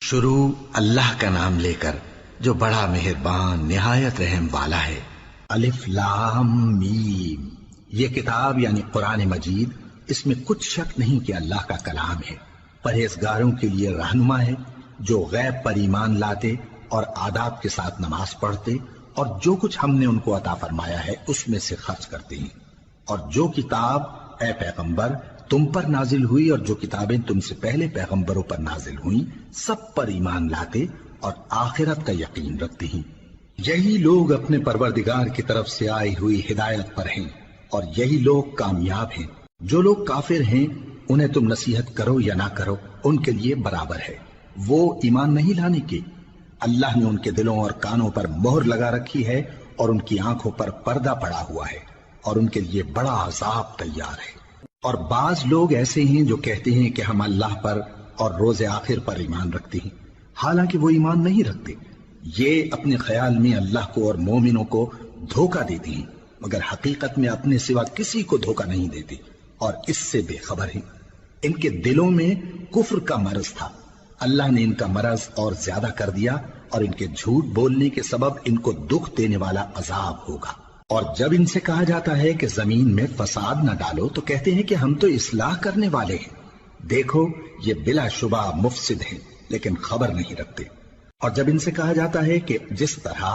شروع اللہ کا نام لے کر جو بڑا مہربان نہایت رحم والا ہے۔ الف لام میم، یہ کتاب یعنی قرآن مجید، اس میں کچھ شک نہیں کہ اللہ کا کلام ہے، پرہیزگاروں کے لیے رہنما ہے جو غیب پر ایمان لاتے اور آداب کے ساتھ نماز پڑھتے اور جو کچھ ہم نے ان کو عطا فرمایا ہے اس میں سے خرچ کرتے ہیں، اور جو کتاب اے پیغمبر تم پر نازل ہوئی اور جو کتابیں تم سے پہلے پیغمبروں پر نازل ہوئیں سب پر ایمان لاتے اور آخرت کا یقین رکھتے ہیں۔ یہی لوگ اپنے پروردگار کی طرف سے آئی ہوئی ہدایت پر ہیں اور یہی لوگ کامیاب ہیں۔ جو لوگ کافر ہیں انہیں تم نصیحت کرو یا نہ کرو ان کے لیے برابر ہے، وہ ایمان نہیں لانے کے۔ اللہ نے ان کے دلوں اور کانوں پر مہر لگا رکھی ہے اور ان کی آنکھوں پر پردہ پڑا ہوا ہے اور ان کے لیے بڑا عذاب تیار ہے۔ اور بعض لوگ ایسے ہیں جو کہتے ہیں کہ ہم اللہ پر اور روز آخر پر ایمان رکھتے ہیں، حالانکہ وہ ایمان نہیں رکھتے۔ یہ اپنے خیال میں اللہ کو اور مومنوں کو دھوکہ دیتے ہیں، مگر حقیقت میں اپنے سوا کسی کو دھوکہ نہیں دیتے اور اس سے بے خبر ہیں۔ ان کے دلوں میں کفر کا مرض تھا، اللہ نے ان کا مرض اور زیادہ کر دیا اور ان کے جھوٹ بولنے کے سبب ان کو دکھ دینے والا عذاب ہوگا۔ اور جب ان سے کہا جاتا ہے کہ زمین میں فساد نہ ڈالو تو کہتے ہیں کہ ہم تو اصلاح کرنے والے ہیں۔ دیکھو یہ بلا شبہ مفسد ہیں لیکن خبر نہیں رکھتے۔ اور جب ان سے کہا جاتا ہے کہ جس طرح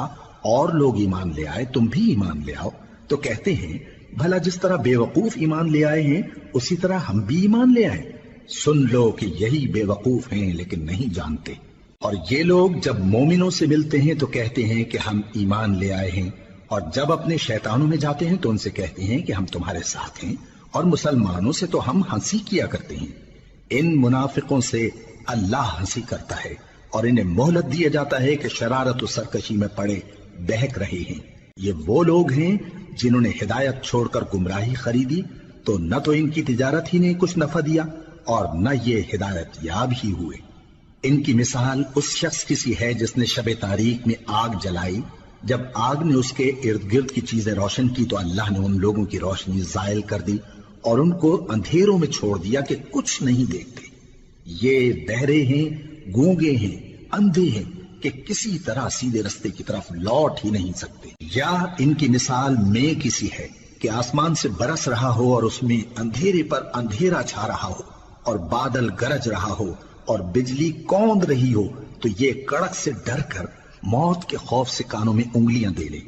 اور لوگ ایمان لے آئے تم بھی ایمان لے آؤ تو کہتے ہیں بھلا جس طرح بے وقوف ایمان لے آئے ہیں اسی طرح ہم بھی ایمان لے آئے۔ سن لو کہ یہی بے وقوف ہیں لیکن نہیں جانتے۔ اور یہ لوگ جب مومنوں سے ملتے ہیں تو کہتے ہیں کہ ہم ایمان لے آئے ہیں، اور جب اپنے شیطانوں میں جاتے ہیں تو ان سے کہتے ہیں کہ ہم تمہارے ساتھ ہیں، اور مسلمانوں سے تو ہم ہنسی کیا کرتے ہیں۔ ان منافقوں سے اللہ ہنسی کرتا ہے اور انہیں مہلت دیا جاتا ہے کہ شرارت و سرکشی میں پڑے بہک رہے ہیں۔ یہ وہ لوگ ہیں جنہوں نے ہدایت چھوڑ کر گمراہی خریدی تو نہ تو ان کی تجارت ہی نے کچھ نفع دیا اور نہ یہ ہدایت یاب ہی ہوئے۔ ان کی مثال اس شخص کی سی ہے جس نے شب تاریک میں آگ جلائی، جب آگ نے اس کے ارد گرد کی چیزیں روشن کی تو اللہ نے ان لوگوں کی روشنی زائل کر دی اور ان کو اندھیروں میں چھوڑ دیا کہ کچھ نہیں دیکھتے۔ یہ بہرے ہیں، گونگے ہیں، اندھے ہیں کہ کسی طرح سیدھے رستے کی طرف لوٹ ہی نہیں سکتے۔ یا ان کی مثال میں کسی ہے کہ آسمان سے برس رہا ہو اور اس میں اندھیرے پر اندھیرا چھا رہا ہو اور بادل گرج رہا ہو اور بجلی کوند رہی ہو تو یہ کڑک سے ڈر کر موت کے خوف سے کانوں میں انگلیاں دے لے۔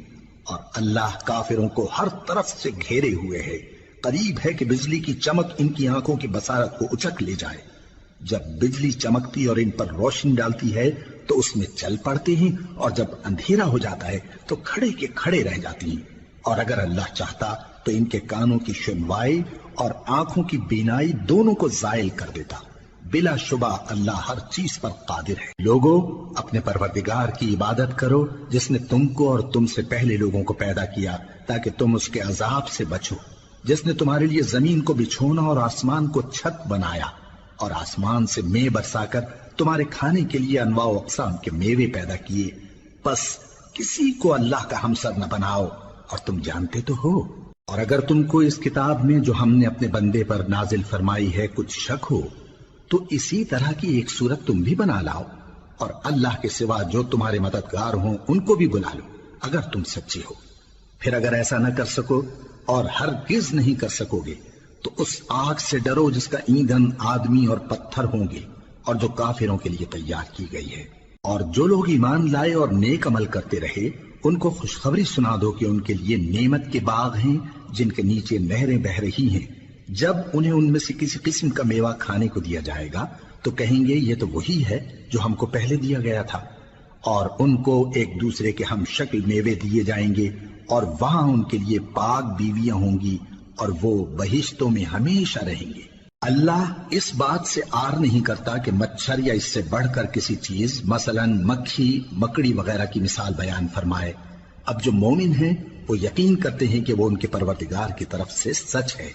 اور اللہ کافروں کو ہر طرف سے گھیرے ہوئے ہے، قریب ہے کہ بجلی کی چمک ان کی آنکھوں کی بصارت کو اچک لے جائے۔ جب بجلی چمکتی اور ان پر روشنی ڈالتی ہے تو اس میں چل پڑتے ہیں، اور جب اندھیرا ہو جاتا ہے تو کھڑے کے کھڑے رہ جاتی ہیں۔ اور اگر اللہ چاہتا تو ان کے کانوں کی سنوائی اور آنکھوں کی بینائی دونوں کو زائل کر دیتا۔ بلا شبہ اللہ ہر چیز پر قادر ہے۔ لوگوں اپنے پروردگار کی عبادت کرو جس نے تم کو اور تم سے پہلے لوگوں کو پیدا کیا تاکہ تم اس کے عذاب سے بچو، جس نے تمہارے لیے زمین کو بچھونا اور آسمان کو چھت بنایا اور آسمان سے مے برسا کر تمہارے کھانے کے لیے انواع و اقسام کے میوے پیدا کیے۔ بس کسی کو اللہ کا ہمسر نہ بناؤ اور تم جانتے تو ہو۔ اور اگر تم کو اس کتاب میں جو ہم نے اپنے بندے پر نازل فرمائی ہے کچھ شک ہو تو اسی طرح کی ایک صورت تم بھی بنا لاؤ اور اللہ کے سوا جو تمہارے مددگار ہوں ان کو بھی بلا لو اگر تم سچے ہو۔ پھر اگر ایسا نہ کر سکو اور ہرگز نہیں کر سکو گے تو اس آگ سے ڈرو جس کا ایندھن آدمی اور پتھر ہوں گے اور جو کافروں کے لیے تیار کی گئی ہے۔ اور جو لوگ ایمان لائے اور نیک عمل کرتے رہے ان کو خوشخبری سنا دو کہ ان کے لیے نعمت کے باغ ہیں جن کے نیچے نہریں بہ رہی ہیں۔ جب انہیں ان میں سے کسی قسم کا میوہ کھانے کو دیا جائے گا تو کہیں گے یہ تو وہی ہے جو ہم کو پہلے دیا گیا تھا، اور ان کو ایک دوسرے کے ہم شکل میوے دیے جائیں گے اور وہاں ان کے لیے پاک بیویاں ہوں گی اور وہ بہشتوں میں ہمیشہ رہیں گے۔ اللہ اس بات سے آر نہیں کرتا کہ مچھر یا اس سے بڑھ کر کسی چیز مثلا مکھی مکڑی وغیرہ کی مثال بیان فرمائے۔ اب جو مومن ہیں وہ یقین کرتے ہیں کہ وہ ان کے پروردگار کی طرف سے سچ ہے،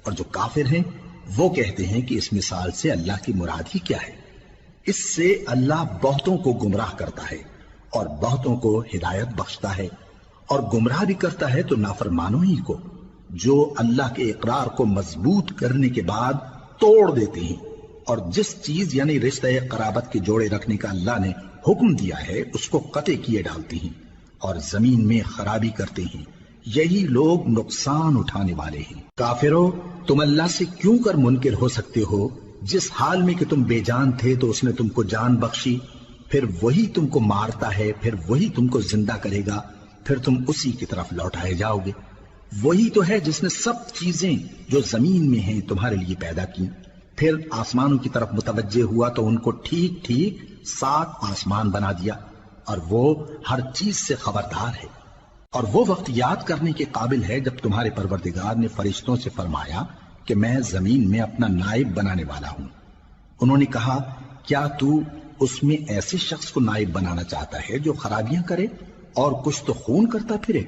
اور جو کافر ہیں وہ کہتے ہیں کہ اس مثال سے اللہ کی مراد ہی کیا ہے۔ اس سے اللہ بہتوں کو گمراہ کرتا ہے اور بہتوں کو ہدایت بخشتا ہے، اور گمراہ بھی کرتا ہے تو نافرمانوں ہی کو، جو اللہ کے اقرار کو مضبوط کرنے کے بعد توڑ دیتے ہیں اور جس چیز یعنی رشتہ قرابت کے جوڑے رکھنے کا اللہ نے حکم دیا ہے اس کو قطع کیے ڈالتی ہیں اور زمین میں خرابی کرتے ہیں، یہی لوگ نقصان اٹھانے والے ہیں۔ کافرو، تم اللہ سے کیوں کر منکر ہو سکتے ہو؟ جس حال میں کہ تم بے جان تھے تو اس نے تم کو جان بخشی، پھر وہی تم کو مارتا ہے، پھر وہی تم کو زندہ کرے گا، پھر تم اسی کی طرف لوٹائے جاؤ گے۔ وہی تو ہے جس نے سب چیزیں جو زمین میں ہیں تمہارے لیے پیدا کی، پھر آسمانوں کی طرف متوجہ ہوا تو ان کو ٹھیک ٹھیک 7 آسمان بنا دیا، اور وہ ہر چیز سے خبردار ہے۔ اور وہ وقت یاد کرنے کے قابل ہے جب تمہارے پروردگار نے فرشتوں سے فرمایا کہ میں زمین میں اپنا نائب بنانے والا ہوں۔ انہوں نے کہا، کیا تو اس میں ایسے شخص کو نائب بنانا چاہتا ہے جو خرابیاں کرے اور کچھ تو خون کرتا پھرے؟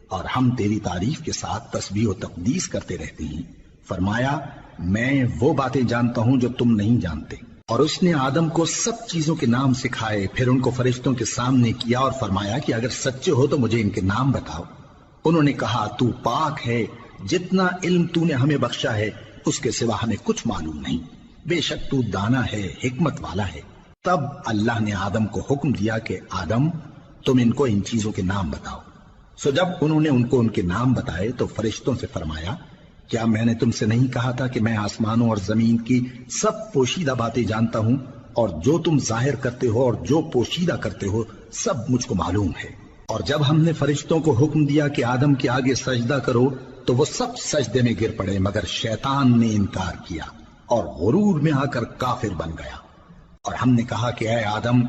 اور ہم تیری تعریف کے ساتھ تسبیح و تقدیس کرتے رہتے ہیں۔ فرمایا، میں وہ باتیں جانتا ہوں جو تم نہیں جانتے۔ اور اس نے آدم کو سب چیزوں کے نام سکھائے، پھر ان کو فرشتوں کے سامنے کیا اور فرمایا کہ اگر سچے ہو تو مجھے ان کے نام بتاؤ۔ انہوں نے کہا، تو پاک ہے، جتنا علم تو نے ہمیں بخشا ہے اس کے سوا ہمیں کچھ معلوم نہیں، بے شک تو دانا ہے، حکمت والا ہے۔ تب اللہ نے آدم کو حکم دیا کہ آدم، تم ان کو ان چیزوں کے نام بتاؤ۔ سو جب انہوں نے ان کو ان کے نام بتائے تو فرشتوں سے فرمایا، کیا میں نے تم سے نہیں کہا تھا کہ میں آسمانوں اور زمین کی سب پوشیدہ باتیں جانتا ہوں، اور جو تم ظاہر کرتے ہو اور جو پوشیدہ کرتے ہو سب مجھ کو معلوم ہے۔ اور جب ہم نے فرشتوں کو حکم دیا کہ آدم کے آگے سجدہ کرو تو وہ سب سجدے میں گر پڑے مگر شیطان نے انکار کیا اور غرور میں آ کر کافر بن گیا۔ اور ہم نے کہا کہ اے آدم،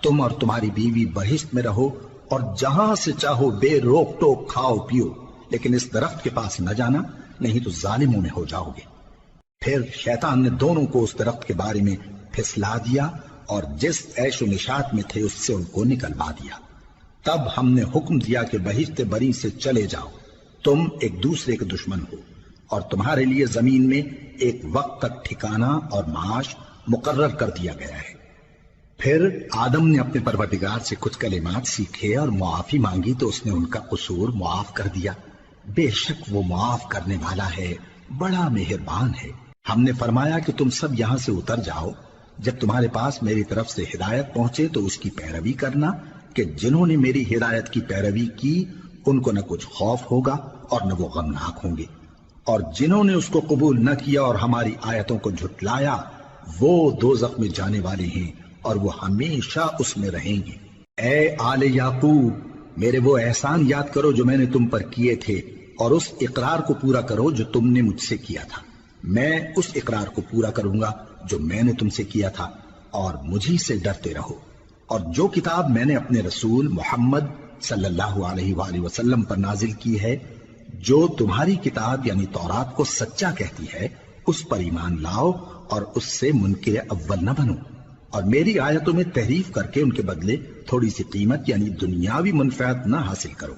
تم اور تمہاری بیوی بہشت میں رہو اور جہاں سے چاہو بے روک ٹوک کھاؤ پیو، لیکن اس درخت کے پاس نہ جانا، نہیں تو ظالموں میں ہو جاؤ گے۔ پھر شیطان نے دونوں کو اس درخت کے بارے میں پھسلا دیا اور جس عیش و نشاط میں تھے اس سے ان کو نکلوا دیا۔ تب ہم نے حکم دیا کہ بہشت بری سے چلے جاؤ، تم ایک دوسرے کے دشمن ہو، اور تمہارے لیے زمین میں ایک وقت تک ٹھکانہ اور معاش مقرر کر دیا گیا ہے۔ پھر آدم نے اپنے پروردگار سے کچھ کلمات سیکھے اور معافی مانگی تو اس نے ان کا قصور معاف کر دیا۔ بے شک وہ معاف کرنے والا ہے، بڑا مہربان ہے۔ ہم نے فرمایا کہ تم سب یہاں سے اتر جاؤ، جب تمہارے پاس میری طرف سے ہدایت پہنچے تو اس کی پیروی کرنا، کہ جنہوں نے میری ہدایت کی پیروی کی ان کو نہ کچھ خوف ہوگا اور نہ وہ غمناک ہوں گے، اور جنہوں نے اس کو قبول نہ کیا اور ہماری آیتوں کو جھٹلایا وہ دوزخ میں جانے والے ہیں اور وہ ہمیشہ اس میں رہیں گے۔ اے آل یعقوب، میرے وہ احسان یاد کرو جو میں نے تم پر کیے تھے، اور اس اقرار کو پورا کرو جو تم نے مجھ سے کیا تھا۔ میں اس اقرار کو پورا کروں گا جو میں نے تم سے کیا تھا، اور مجھی سے ڈرتے رہو۔ اور جو کتاب میں نے اپنے رسول محمد صلی اللہ علیہ وآلہ وسلم پر نازل کی ہے، جو تمہاری کتاب یعنی تورات کو سچا کہتی ہے، اس پر ایمان لاؤ اور اس سے منکر اول نہ بنو، اور میری آیتوں میں تحریف کر کے ان کے بدلے تھوڑی سی قیمت یعنی دنیاوی منفعت نہ حاصل کرو،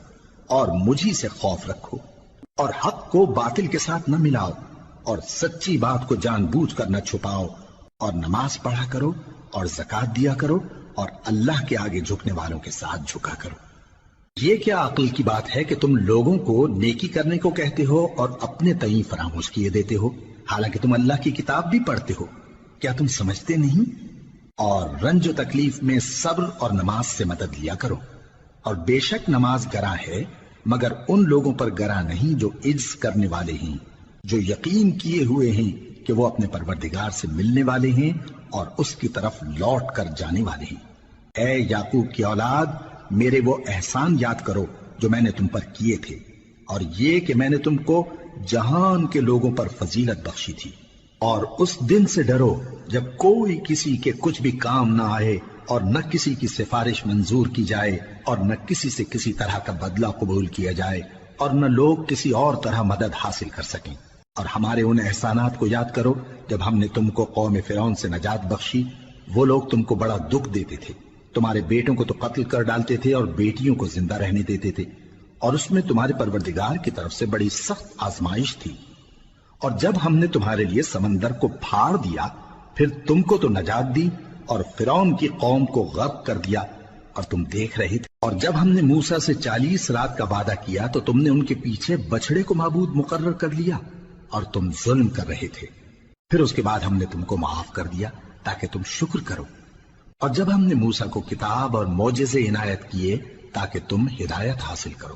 اور مجھی سے خوف رکھو، اور حق کو باطل کے ساتھ نہ ملاؤ، اور سچی بات کو جان بوجھ کر نہ چھپاؤ، اور نماز پڑھا کرو اور زکوٰۃ دیا کرو، اور اللہ کے آگے جھکنے والوں کے ساتھ جھکا کرو۔ یہ کیا عقل کی بات ہے کہ تم لوگوں کو نیکی کرنے کو کہتے ہو اور اپنے تئیں فراموش کیے دیتے ہو، حالانکہ تم اللہ کی کتاب بھی پڑھتے ہو؟ کیا تم سمجھتے نہیں؟ اور رنج و تکلیف میں صبر اور نماز سے مدد لیا کرو، اور بے شک نماز گراں ہے مگر ان لوگوں پر گراں نہیں جو عجز کرنے والے ہیں، جو یقین کیے ہوئے ہیں کہ وہ اپنے پروردگار سے ملنے والے ہیں اور اس کی طرف لوٹ کر جانے والے ہیں۔ اے یعقوب کی اولاد، میرے وہ احسان یاد کرو جو میں نے تم پر کیے تھے، اور یہ کہ میں نے تم کو جہان کے لوگوں پر فضیلت بخشی تھی۔ اور اس دن سے ڈرو جب کوئی کسی کے کچھ بھی کام نہ آئے، اور نہ کسی کی سفارش منظور کی جائے، اور نہ کسی سے کسی طرح کا بدلہ قبول کیا جائے، اور نہ لوگ کسی اور طرح مدد حاصل کر سکیں۔ اور ہمارے ان احسانات کو یاد کرو جب ہم نے تم کو قوم فرعون سے نجات بخشی۔ وہ لوگ تم کو بڑا دکھ دیتے تھے، تمہارے بیٹوں کو تو قتل کر ڈالتے تھے اور بیٹیوں کو زندہ رہنے دیتے تھے، اور اس میں تمہارے پروردگار کی طرف سے بڑی سخت آزمائش تھی۔ اور جب ہم نے تمہارے لیے سمندر کو پھاڑ دیا، پھر تم کو تو نجات دی اور فرعون کی قوم کو غرق کر دیا، اور تم دیکھ رہے تھے۔ اور جب ہم نے موسیٰ سے 40 رات کا وعدہ کیا تو تم نے ان کے پیچھے بچڑے کو معبود مقرر کر لیا، اور تم ظلم کر رہے تھے۔ پھر اس کے بعد ہم نے تم کو معاف کر دیا تاکہ تم شکر کرو، اور جب ہم نے موسیٰ کو کتاب اور معجزے عنایت کیے تاکہ تم ہدایت حاصل کرو۔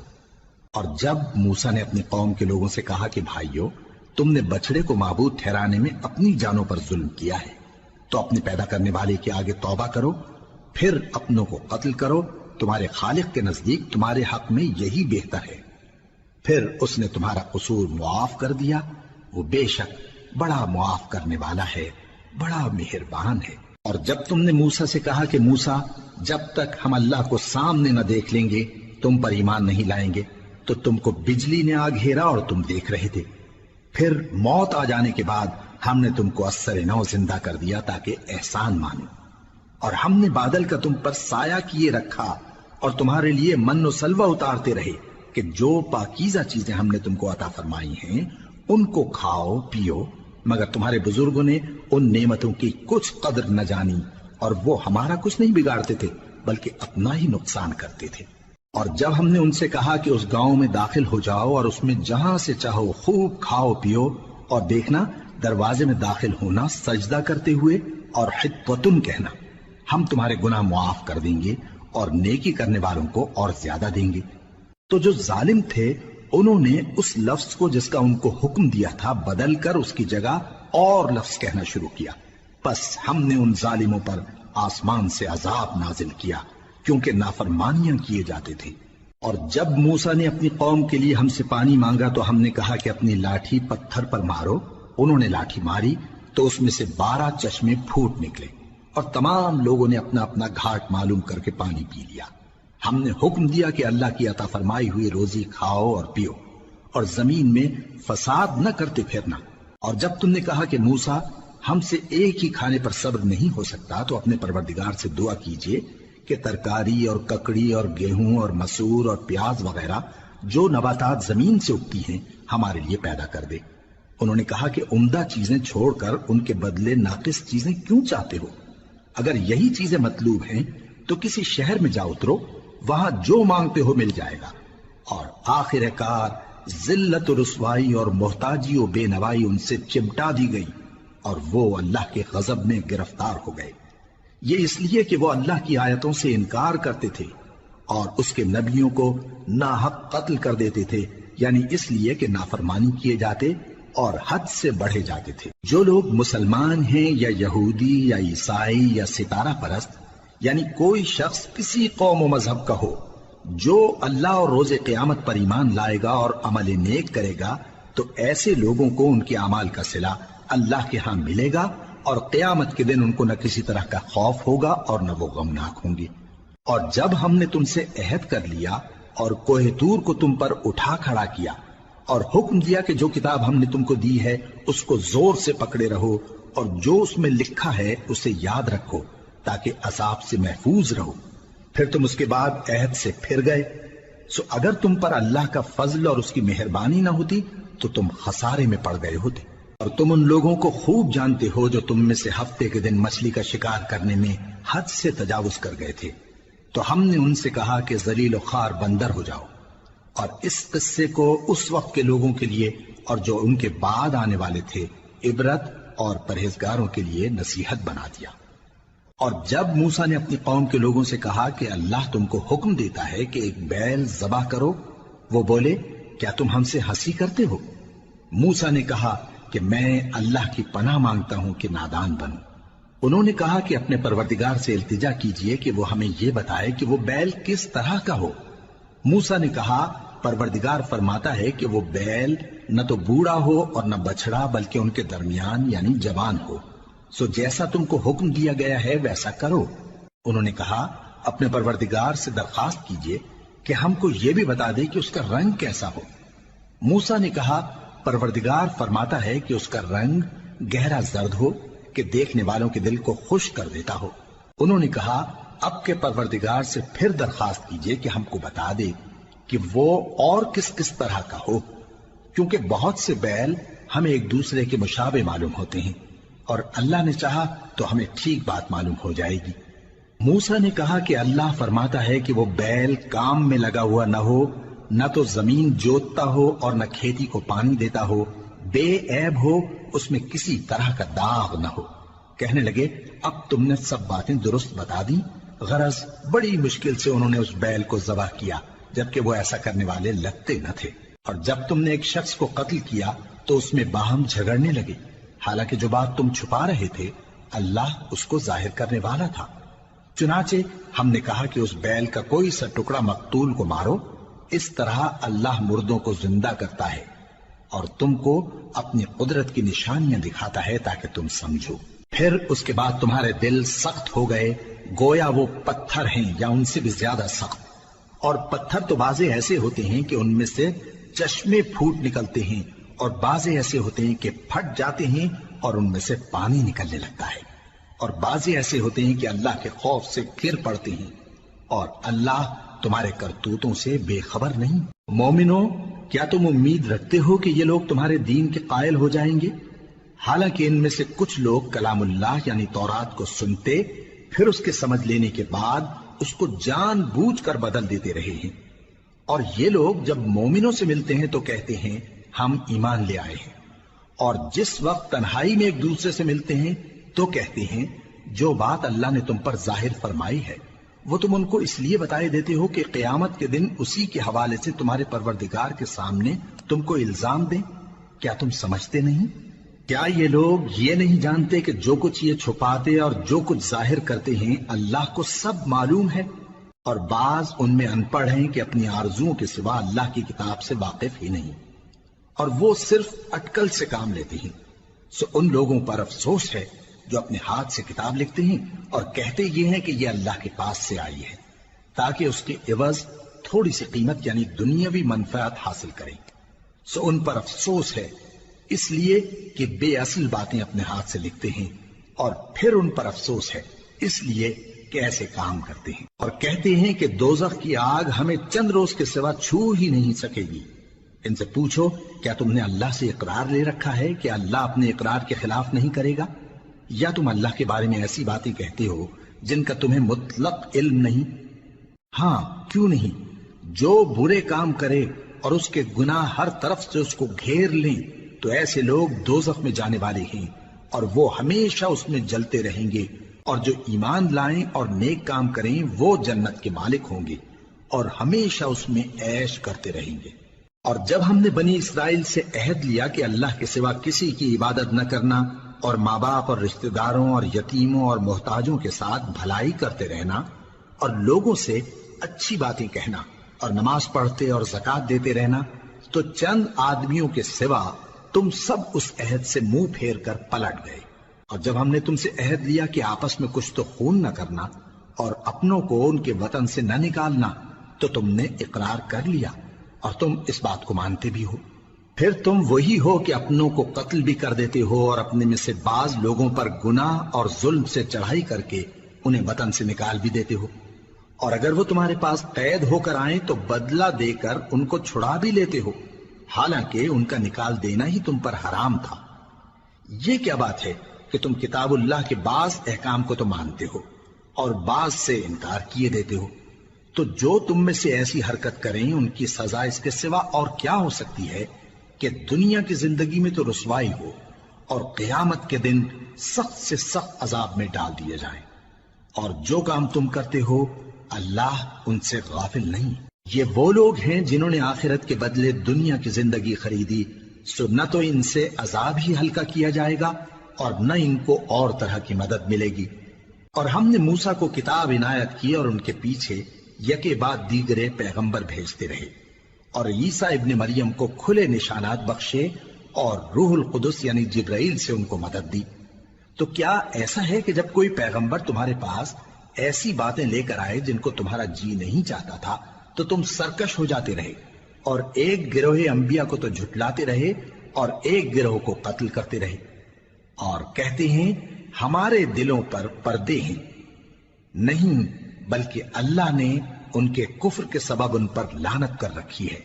اور جب موسیٰ نے اپنی قوم کے لوگوں سے کہا کہ بھائیو، تم نے بچڑے کو معبود ٹھہرانے میں اپنی جانوں پر ظلم کیا ہے، تو اپنے پیدا کرنے والے کے آگے توبہ کرو، پھر اپنوں کو قتل کرو، تمہارے خالق کے نزدیک تمہارے حق میں یہی بہتر ہے۔ پھر اس نے تمہارا قصور معاف کر دیا، وہ بے شک بڑا معاف کرنے والا ہے، بڑا مہربان ہے۔ اور جب تم نے موسیٰ سے کہا کہ موسیٰ، جب تک ہم اللہ کو سامنے نہ دیکھ لیں گے تم پر ایمان نہیں لائیں گے، تو تم کو بجلی نے آ گھیرا اور تم دیکھ رہے تھے۔ پھر موت آ جانے کے بعد ہم نے تم کو اثر نو زندہ کر دیا تاکہ احسان مانو، اور ہم نے بادل کا تم پر سایہ کیے رکھا اور تمہارے لیے من و سلوہ اتارتے رہے کہ جو پاکیزہ چیزیں ہم نے تم کو عطا فرمائی ہیں ان کو کھاؤ پیو، مگر تمہارے بزرگوں نے ان نعمتوں کی کچھ قدر نہ جانی، اور وہ ہمارا کچھ نہیں بگاڑتے تھے بلکہ اپنا ہی نقصان کرتے تھے۔ اور جب ہم نے ان سے کہا کہ اس گاؤں میں داخل ہو جاؤ اور اس میں جہاں سے چاہو خوب کھاؤ پیو، اور دیکھنا دروازے میں داخل ہونا سجدہ کرتے ہوئے اور حطوۃن کہنا، ہم تمہارے گناہ معاف کر دیں گے اور نیکی کرنے والوں کو اور زیادہ دیں گے، تو جو ظالم تھے انہوں نے اس لفظ کو جس کا ان کو حکم دیا تھا بدل کر اس کی جگہ اور لفظ کہنا شروع کیا، پس ہم نے ان ظالموں پر آسمان سے عذاب نازل کیا کیونکہ نافرمانیاں کیے جاتے تھے۔ اور جب موسیٰ نے اپنی قوم کے لیے ہم سے پانی مانگا تو ہم نے کہا کہ اپنی لاٹھی پتھر پر مارو، انہوں نے لاٹھی ماری تو اس میں سے 12 چشمے پھوٹ نکلے، اور تمام لوگوں نے اپنا اپنا گھاٹ معلوم کر کے پانی پی لیا۔ ہم نے حکم دیا کہ اللہ کی عطا فرمائی ہوئی روزی کھاؤ اور پیو، اور زمین میں فساد نہ کرتے پھرنا۔ اور جب تم نے کہا کہ موسیٰ، ہم سے ایک ہی کھانے پر صبر نہیں ہو سکتا، تو اپنے پروردگار سے دعا کیجئے کہ ترکاری اور ککڑی اور گیہوں اور مسور اور پیاز وغیرہ جو نباتات زمین سے اگتی ہیں ہمارے لیے پیدا کر دے۔ انہوں نے کہا کہ عمدہ چیزیں چھوڑ کر ان کے بدلے ناقص چیزیں کیوں چاہتے ہو؟ اگر یہی چیزیں مطلوب ہیں تو کسی شہر میں جا اترو، وہاں جو مانگتے ہو مل جائے گا۔ اور آخر کار ذلت و رسوائی اور محتاجی و بے نوائی ان سے چمٹا دی گئی، اور وہ اللہ کے غضب میں گرفتار ہو گئے، یہ اس لیے کہ وہ اللہ کی آیتوں سے انکار کرتے تھے اور اس کے نبیوں کو ناحق قتل کر دیتے تھے، یعنی اس لیے کہ نافرمانی کیے جاتے اور حد سے بڑھے جاتے تھے۔ جو لوگ مسلمان ہیں یا یہودی یا عیسائی یا ستارہ پرست، یعنی کوئی شخص کسی قوم و مذہب کا ہو، جو اللہ اور روز قیامت پر ایمان لائے گا اور عمل نیک کرے گا، تو ایسے لوگوں کو ان کے اعمال کا صلہ اللہ کے ہاں ملے گا، اور قیامت کے دن ان کو نہ کسی طرح کا خوف ہوگا اور نہ وہ غمناک ہوں گے۔ اور جب ہم نے تم سے عہد کر لیا اور کوہ طور کو تم پر اٹھا کھڑا کیا اور حکم دیا کہ جو کتاب ہم نے تم کو دی ہے اس کو زور سے پکڑے رہو، اور جو اس میں لکھا ہے اسے یاد رکھو تاکہ عذاب سے محفوظ رہو، پھر تم اس کے بعد عہد سے پھر گئے، سو اگر تم پر اللہ کا فضل اور اس کی مہربانی نہ ہوتی تو تم خسارے میں پڑ گئے ہوتے۔ اور تم ان لوگوں کو خوب جانتے ہو جو تم میں سے ہفتے کے دن مچھلی کا شکار کرنے میں حد سے تجاوز کر گئے تھے، تو ہم نے ان سے کہا کہ ذلیل و خوار بندر ہو جاؤ، اور اس قصے کو اس وقت کے لوگوں کے لیے اور جو ان کے بعد آنے والے تھے عبرت اور پرہیزگاروں کے لیے نصیحت بنا دیا۔ اور جب موسیٰ نے اپنی قوم کے لوگوں سے کہا کہ اللہ تم کو حکم دیتا ہے کہ ایک بیل ذبح کرو، وہ بولے کیا تم ہم سے ہنسی کرتے ہو؟ موسیٰ نے کہا کہ میں اللہ کی پناہ مانگتا ہوں کہ نادان بنوں۔ انہوں نے کہا کہ اپنے پروردگار سے التجا کیجئے کہ وہ ہمیں یہ بتائے کہ وہ بیل کس طرح کا ہو۔ موسیٰ نے کہا پروردگار فرماتا ہے کہ وہ بیل نہ تو بوڑھا ہو اور نہ بچڑا بلکہ ان کے درمیان یعنی جوان ہو، سو جیسا تم کو حکم دیا گیا ہے ویسا کرو۔ انہوں نے کہا اپنے پروردگار سے درخواست کیجئے کہ ہم کو یہ بھی بتا دے کہ اس کا رنگ کیسا ہو۔ موسیٰ نے کہا پروردگار فرماتا ہے کہ اس کا رنگ گہرا زرد ہو کہ دیکھنے والوں کے دل کو خوش کر دیتا ہو۔ انہوں نے کہا اب کے پروردگار سے پھر درخواست کیجئے کہ ہم کو بتا دے کہ وہ اور کس کس طرح کا ہو، کیونکہ بہت سے بیل ہمیں ایک دوسرے کے مشابہ معلوم ہوتے ہیں، اور اللہ نے چاہا تو ہمیں ٹھیک بات معلوم ہو جائے گی۔ موسیٰ نے کہا کہ اللہ فرماتا ہے کہ وہ بیل کام میں لگا ہوا نہ ہو، نہ تو زمین جوتتا ہو اور نہ کھیتی کو پانی دیتا ہو، بے عیب ہو اس میں کسی طرح کا داغ نہ ہو۔ کہنے لگے اب تم نے سب باتیں درست بتا دی، غرض بڑی مشکل سے انہوں نے اس بیل کو ذبح کیا، جبکہ وہ ایسا کرنے والے لگتے نہ تھے۔ اور جب تم نے ایک شخص کو قتل کیا تو اس میں باہم جھگڑنے لگے، حالانکہ جو بات تم چھپا رہے تھے اللہ اس کو ظاہر کرنے والا تھا۔ چنانچہ ہم نے کہا کہ اس بیل کا کوئی سا ٹکڑا مقتول کو مارو، اس طرح اللہ مردوں کو زندہ کرتا ہے اور تم کو اپنی قدرت کی نشانیاں دکھاتا ہے تاکہ تم سمجھو۔ پھر اس کے بعد تمہارے دل سخت ہو گئے، گویا وہ پتھر ہیں یا ان سے بھی زیادہ سخت۔ اور پتھر تو بعضے ایسے ہوتے ہیں کہ ان میں سے چشمے پھوٹ نکلتے ہیں، اور بعضے ایسے ہوتے ہیں کہ پھٹ جاتے ہیں اور ان میں سے پانی نکلنے لگتا ہے، اور بعضے ایسے ہوتے ہیں کہ اللہ کے خوف سے گر پڑتے ہیں، اور اللہ تمہارے کرتوتوں سے بے خبر نہیں۔ مومنو، کیا تم امید رکھتے ہو کہ یہ لوگ تمہارے دین کے قائل ہو جائیں گے؟ حالانکہ ان میں سے کچھ لوگ کلام اللہ یعنی تورات کو سنتے، پھر اس کے سمجھ لینے کے بعد اس کو جان بوجھ کر بدل دیتے رہے ہیں، اور یہ لوگ جب مومنوں سے ملتے ہیں تو کہتے ہیں ہم ایمان لے آئے ہیں، اور جس وقت تنہائی میں ایک دوسرے سے ملتے ہیں تو کہتے ہیں جو بات اللہ نے تم پر ظاہر فرمائی ہے وہ تم ان کو اس لیے بتائے دیتے ہو کہ قیامت کے دن اسی کے حوالے سے تمہارے پروردگار کے سامنے تم کو الزام دیں۔ کیا تم سمجھتے نہیں؟ کیا یہ لوگ یہ نہیں جانتے کہ جو کچھ یہ چھپاتے اور جو کچھ ظاہر کرتے ہیں اللہ کو سب معلوم ہے؟ اور بعض ان میں ان پڑھ ہیں کہ اپنی آرزوؤں کے سوا اللہ کی کتاب سے واقف ہی نہیں، اور وہ صرف اٹکل سے کام لیتے ہیں۔ سو ان لوگوں پر افسوس ہے جو اپنے ہاتھ سے کتاب لکھتے ہیں اور کہتے یہ ہیں کہ یہ اللہ کے پاس سے آئی ہے، تاکہ اس کے عوض تھوڑی سی قیمت یعنی دنیاوی منفعت حاصل کریں۔ سو ان پر افسوس ہے اس لیے کہ بے اصل باتیں اپنے ہاتھ سے لکھتے ہیں، اور پھر ان پر افسوس ہے اس لیے کہ ایسے کام کرتے ہیں، اور کہتے ہیں کہ دوزخ کی آگ ہمیں چند روز کے سوا چھو ہی نہیں سکے گی۔ ان سے پوچھو کیا تم نے اللہ سے اقرار لے رکھا ہے کہ اللہ اپنے اقرار کے خلاف نہیں کرے گا، یا تم اللہ کے بارے میں ایسی باتیں کہتے ہو جن کا تمہیں مطلق علم نہیں؟ ہاں کیوں نہیں، جو برے کام کرے اور اس کے گناہ ہر طرف سے اس کو گھیر لیں تو ایسے لوگ دوزخ میں جانے والے ہیں، اور وہ ہمیشہ اس میں جلتے رہیں گے، اور جو ایمان لائیں اور نیک کام کریں وہ جنت کے مالک ہوں گے اور ہمیشہ اس میں عیش کرتے رہیں گے۔ اور جب ہم نے بنی اسرائیل سے عہد لیا کہ اللہ کے سوا کسی کی عبادت نہ کرنا، اور ماں باپ اور رشتہ داروں اور یتیموں اور محتاجوں کے ساتھ بھلائی کرتے رہنا، اور لوگوں سے اچھی باتیں کہنا، اور نماز پڑھتے اور زکوٰۃ دیتے رہنا، تو چند آدمیوں کے سوا تم سب اس عہد سے منہ پھیر کر پلٹ گئے۔ اور جب ہم نے تم سے عہد لیا کہ آپس میں کچھ تو خون نہ کرنا اور اپنوں کو ان کے وطن سے نہ نکالنا، تو تم نے اقرار کر لیا اور تم اس بات کو مانتے بھی ہو۔ پھر تم وہی ہو کہ اپنوں کو قتل بھی کر دیتے ہو اور اپنے میں سے بعض لوگوں پر گناہ اور ظلم سے چڑھائی کر کے انہیں وطن سے نکال بھی دیتے ہو، اور اگر وہ تمہارے پاس قید ہو کر آئیں تو بدلہ دے کر ان کو چھڑا بھی لیتے ہو، حالانکہ ان کا نکال دینا ہی تم پر حرام تھا۔ یہ کیا بات ہے کہ تم کتاب اللہ کے بعض احکام کو تو مانتے ہو اور بعض سے انکار کیے دیتے ہو؟ تو جو تم میں سے ایسی حرکت کریں ان کی سزا اس کے سوا اور کیا ہو سکتی ہے کہ دنیا کی زندگی میں تو رسوائی ہو اور قیامت کے دن سخت سے سخت عذاب میں ڈال دیے جائیں۔ اور جو کام تم کرتے ہو اللہ ان سے غافل نہیں۔ یہ وہ لوگ ہیں جنہوں نے آخرت کے بدلے دنیا کی زندگی خریدی، سو نہ تو ان سے عذاب ہی ہلکا کیا جائے گا اور نہ ان کو اور طرح کی مدد ملے گی۔ اور ہم نے موسیٰ کو کتاب عنایت کی اور ان کے پیچھے یکے بعد دیگرے پیغمبر بھیجتے رہے، اور عیسیٰ ابن مریم کو کھلے نشانات بخشے اور روح القدس یعنی جبرائیل سے ان کو مدد دی۔ تو کیا ایسا ہے کہ جب کوئی پیغمبر تمہارے پاس ایسی باتیں لے کر آئے جن کو تمہارا جی نہیں چاہتا تھا تو تم سرکش ہو جاتے رہے، اور ایک گروہ انبیاء کو تو جھٹلاتے رہے اور ایک گروہ کو قتل کرتے رہے، اور کہتے ہیں ہمارے دلوں پر پردے ہیں؟ نہیں، بلکہ اللہ نے ان کے کفر کے سبب ان پر لعنت کر رکھی ہے،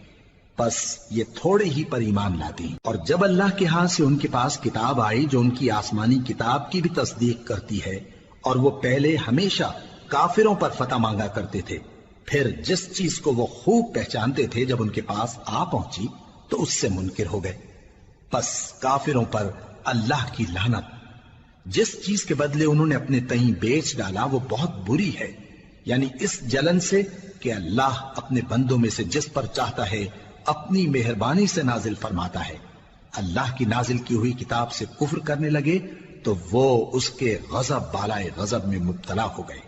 بس یہ تھوڑے ہی پر ایمان لاتے ہیں۔ اور جب اللہ کے ہاں سے ان کے پاس کتاب آئی جو ان کی آسمانی کتاب کی بھی تصدیق کرتی ہے، اور وہ پہلے ہمیشہ کافروں پر فتح مانگا کرتے تھے، پھر جس چیز کو وہ خوب پہچانتے تھے جب ان کے پاس آ پہنچی تو اس سے منکر ہو گئے، بس کافروں پر اللہ کی لعنت! جس چیز کے بدلے انہوں نے اپنے تئیں بیچ ڈالا وہ بہت بری ہے، یعنی اس جلن سے کہ اللہ اپنے بندوں میں سے جس پر چاہتا ہے اپنی مہربانی سے نازل فرماتا ہے۔ اللہ کی نازل کی ہوئی کتاب سے کفر کرنے لگے تو وہ اس کے غضب بالائے غضب میں مبتلا ہو گئے،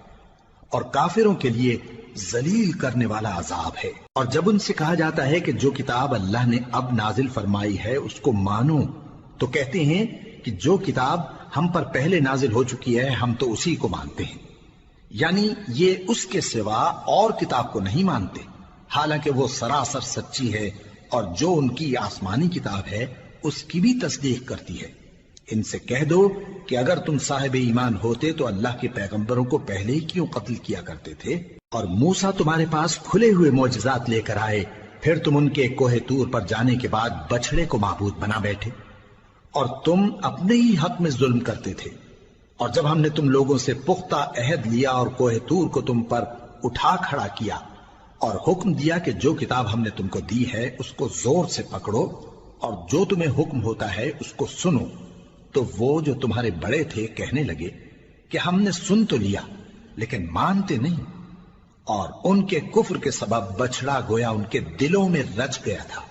اور کافروں کے لیے ذلیل کرنے والا عذاب ہے۔ اور جب ان سے کہا جاتا ہے کہ جو کتاب اللہ نے اب نازل فرمائی ہے اس کو مانو، تو کہتے ہیں کہ جو کتاب ہم پر پہلے نازل ہو چکی ہے ہم تو اسی کو مانتے ہیں، یعنی یہ اس کے سوا اور کتاب کو نہیں مانتے، حالانکہ وہ سراسر سچی ہے، اور جو ان کی آسمانی کتاب ہے اس کی بھی تصدیق کرتی ہے۔ ان سے کہہ دو کہ اگر تم صاحب ایمان ہوتے تو اللہ کے پیغمبروں کو پہلے ہی کیوں قتل کیا کرتے تھے؟ اور موسیٰ تمہارے پاس کھلے ہوئے معجزات لے کر آئے، پھر تم ان کے کوہ طور پر جانے کے بعد بچڑے کو معبود بنا بیٹھے، اور تم اپنے ہی حق میں ظلم کرتے تھے۔ اور جب ہم نے تم لوگوں سے پختہ عہد لیا اور کوہ طور کو تم پر اٹھا کھڑا کیا اور حکم دیا کہ جو کتاب ہم نے تم کو دی ہے اس کو زور سے پکڑو اور جو تمہیں حکم ہوتا ہے اس کو سنو، تو وہ جو تمہارے بڑے تھے کہنے لگے کہ ہم نے سن تو لیا لیکن مانتے نہیں، اور ان کے کفر کے سبب بچڑا گویا ان کے دلوں میں رچ گیا تھا۔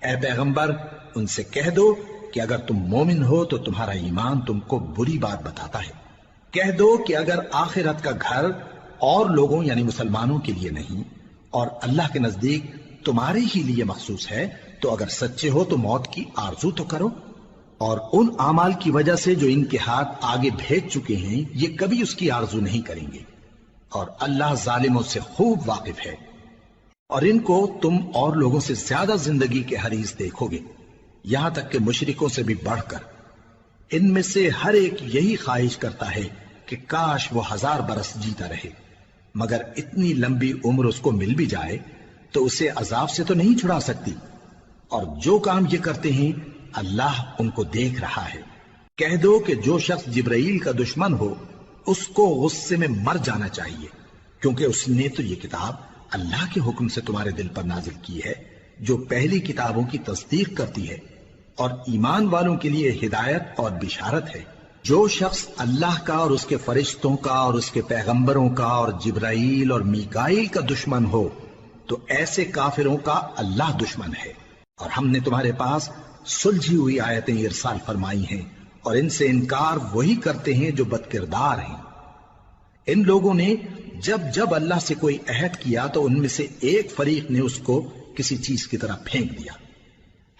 اے پیغمبر ان سے کہہ دو کہ اگر تم مومن ہو تو تمہارا ایمان تم کو بری بات بتاتا ہے۔ کہہ دو کہ اگر آخرت کا گھر اور لوگوں یعنی مسلمانوں کے لیے نہیں اور اللہ کے نزدیک تمہارے ہی لیے مخصوص ہے تو اگر سچے ہو تو موت کی آرزو تو کرو، اور ان اعمال کی وجہ سے جو ان کے ہاتھ آگے بھیج چکے ہیں یہ کبھی اس کی آرزو نہیں کریں گے، اور اللہ ظالموں سے خوب واقف ہے۔ اور ان کو تم اور لوگوں سے زیادہ زندگی کے حریص دیکھو گے، یہاں تک کہ مشرکوں سے بھی بڑھ کر۔ ان میں سے ہر ایک یہی خواہش کرتا ہے کہ کاش وہ 1000 برس جیتا رہے، مگر اتنی لمبی عمر اس کو مل بھی جائے تو اسے عذاب سے تو نہیں چھڑا سکتی، اور جو کام یہ کرتے ہیں اللہ ان کو دیکھ رہا ہے۔ کہہ دو کہ جو شخص جبرائیل کا دشمن ہو اس کو غصے میں مر جانا چاہیے، کیونکہ اس نے تو یہ کتاب اللہ کے حکم سے تمہارے دل پر نازل کی ہے جو پہلی کتابوں کی تصدیق کرتی ہے، اور ایمان والوں کے لیے ہدایت اور بشارت ہے۔ جو شخص اللہ کا اور اس کے فرشتوں کا اور اس کے پیغمبروں کا اور جبرائیل اور میکائیل کا دشمن ہو تو ایسے کافروں کا اللہ دشمن ہے۔ اور ہم نے تمہارے پاس سلجھی ہوئی آیتیں ارسال فرمائی ہیں، اور ان سے انکار وہی کرتے ہیں جو بد کردار ہیں۔ ان لوگوں نے جب جب اللہ سے کوئی عہد کیا تو ان میں سے ایک فریق نے اس کو کسی چیز کی طرح پھینک دیا۔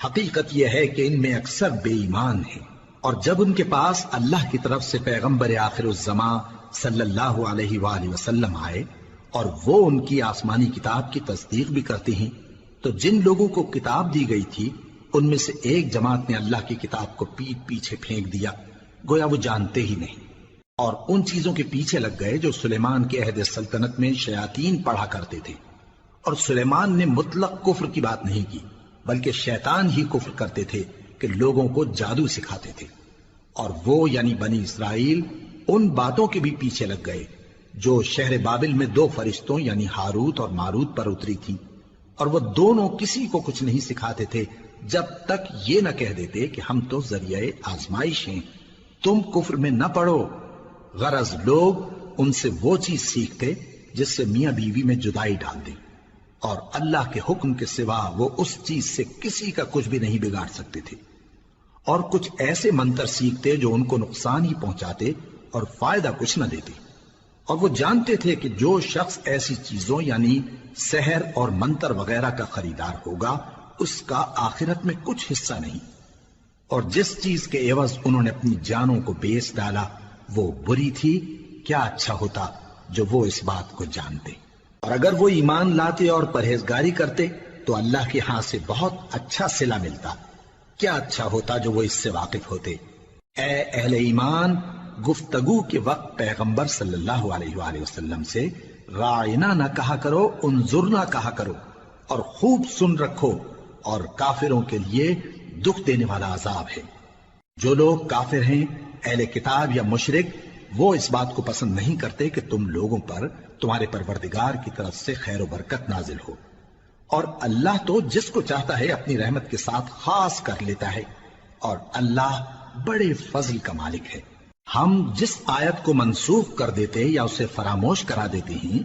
حقیقت یہ ہے کہ ان میں اکثر بے ایمان ہیں، اور جب ان کے پاس اللہ کی طرف سے پیغمبر آخر الزماں صلی اللہ علیہ وآلہ وسلم آئے اور وہ ان کی آسمانی کتاب کی تصدیق بھی کرتے ہیں، تو جن لوگوں کو کتاب دی گئی تھی ان میں سے ایک جماعت نے اللہ کی کتاب کو پیٹ پیچھے پھینک دیا، گویا وہ جانتے ہی نہیں، اور ان چیزوں کے پیچھے لگ گئے جو سلیمان کے عہد سلطنت میں شیاطین پڑھا کرتے تھے۔ اور سلیمان نے مطلق کفر کی بات نہیں کی، بلکہ شیطان ہی کفر کرتے تھے کہ لوگوں کو جادو سکھاتے تھے، اور وہ یعنی بنی اسرائیل ان باتوں کے بھی پیچھے لگ گئے جو شہر بابل میں 2 فرشتوں یعنی ہاروت اور ماروت پر اتری تھی، اور وہ دونوں کسی کو کچھ نہیں سکھاتے تھے جب تک یہ نہ کہہ دیتے کہ ہم تو ذریعہ آزمائش ہیں، تم کفر میں نہ پڑو۔ غرض لوگ ان سے وہ چیز سیکھتے جس سے میاں بیوی میں جدائی ڈال دیں، اور اللہ کے حکم کے سوا وہ اس چیز سے کسی کا کچھ بھی نہیں بگاڑ سکتے تھے، اور کچھ ایسے منتر سیکھتے جو ان کو نقصان ہی پہنچاتے اور فائدہ کچھ نہ دیتے، اور وہ جانتے تھے کہ جو شخص ایسی چیزوں یعنی سحر اور منتر وغیرہ کا خریدار ہوگا اس کا آخرت میں کچھ حصہ نہیں، اور جس چیز کے عوض انہوں نے اپنی جانوں کو بیچ ڈالا وہ بری تھی، کیا اچھا ہوتا جو وہ اس بات کو جانتے۔ اور اگر وہ ایمان لاتے اور پرہیزگاری کرتے تو اللہ کے ہاں سے بہت اچھا صلہ ملتا، کیا اچھا ہوتا جو وہ اس سے واقف ہوتے۔ اے اہل ایمان، گفتگو کے وقت پیغمبر صلی اللہ علیہ وآلہ وسلم سے راعنا نہ کہا کرو، انظرنا کہا کرو، اور خوب سن رکھو، اور کافروں کے لیے دکھ دینے والا عذاب ہے۔ جو لوگ کافر ہیں، اہل کتاب یا مشرک، وہ اس بات کو پسند نہیں کرتے کہ تم لوگوں پر تمہارے پروردگار کی طرف سے خیر و برکت نازل ہو، اور اللہ تو جس کو چاہتا ہے اپنی رحمت کے ساتھ خاص کر لیتا ہے، اور اللہ بڑے فضل کا مالک ہے۔ ہم جس آیت کو منسوخ کر دیتے یا اسے فراموش کرا دیتے ہیں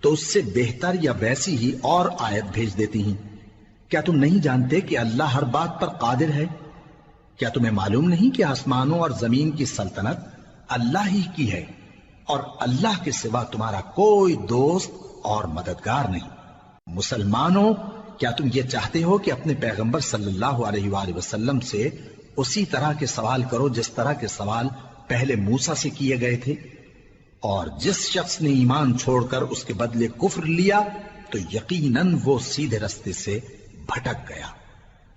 تو اس سے بہتر یا ویسی ہی اور آیت بھیج دیتی ہیں۔ کیا تم نہیں جانتے کہ اللہ ہر بات پر قادر ہے؟ کیا تمہیں معلوم نہیں کہ آسمانوں اور زمین کی سلطنت اللہ ہی کی ہے اور اللہ کے سوا تمہارا کوئی دوست اور مددگار نہیں؟ مسلمانوں، کیا تم یہ چاہتے ہو کہ اپنے پیغمبر صلی اللہ علیہ وآلہ وسلم سے اسی طرح کے سوال کرو جس طرح کے سوال پہلے موسیٰ سے کیے گئے تھے؟ اور جس شخص نے ایمان چھوڑ کر اس کے بدلے کفر لیا تو یقیناً وہ سیدھے رستے سے بھٹک گیا۔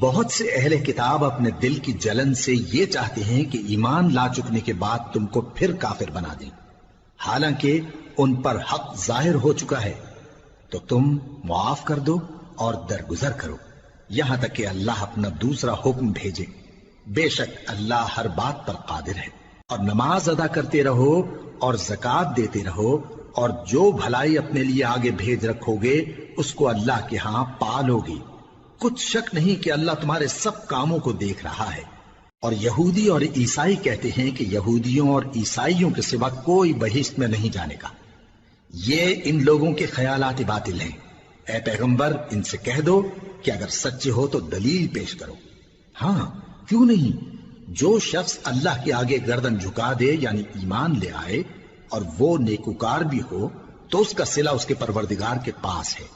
بہت سے اہل کتاب اپنے دل کی جلن سے یہ چاہتے ہیں کہ ایمان لا چکنے کے بعد تم کو پھر کافر بنا دیں، حالانکہ ان پر حق ظاہر ہو چکا ہے۔ تو تم معاف کر دو اور درگزر کرو یہاں تک کہ اللہ اپنا دوسرا حکم بھیجے۔ بے شک اللہ ہر بات پر قادر ہے۔ اور نماز ادا کرتے رہو اور زکوٰۃ دیتے رہو، اور جو بھلائی اپنے لیے آگے بھیج رکھو گے اس کو اللہ کے ہاں پالو گے۔ کچھ شک نہیں کہ اللہ تمہارے سب کاموں کو دیکھ رہا ہے۔ اور یہودی اور عیسائی کہتے ہیں کہ یہودیوں اور عیسائیوں کے سوا کوئی بہشت میں نہیں جانے گا۔ یہ ان لوگوں کے خیالات باطل ہیں۔ اے پیغمبر، ان سے کہہ دو کہ اگر سچے ہو تو دلیل پیش کرو۔ ہاں، کیوں نہیں؟ جو شخص اللہ کے آگے گردن جھکا دے یعنی ایمان لے آئے اور وہ نیکوکار بھی ہو تو اس کا صلہ اس کے پروردگار کے پاس ہے۔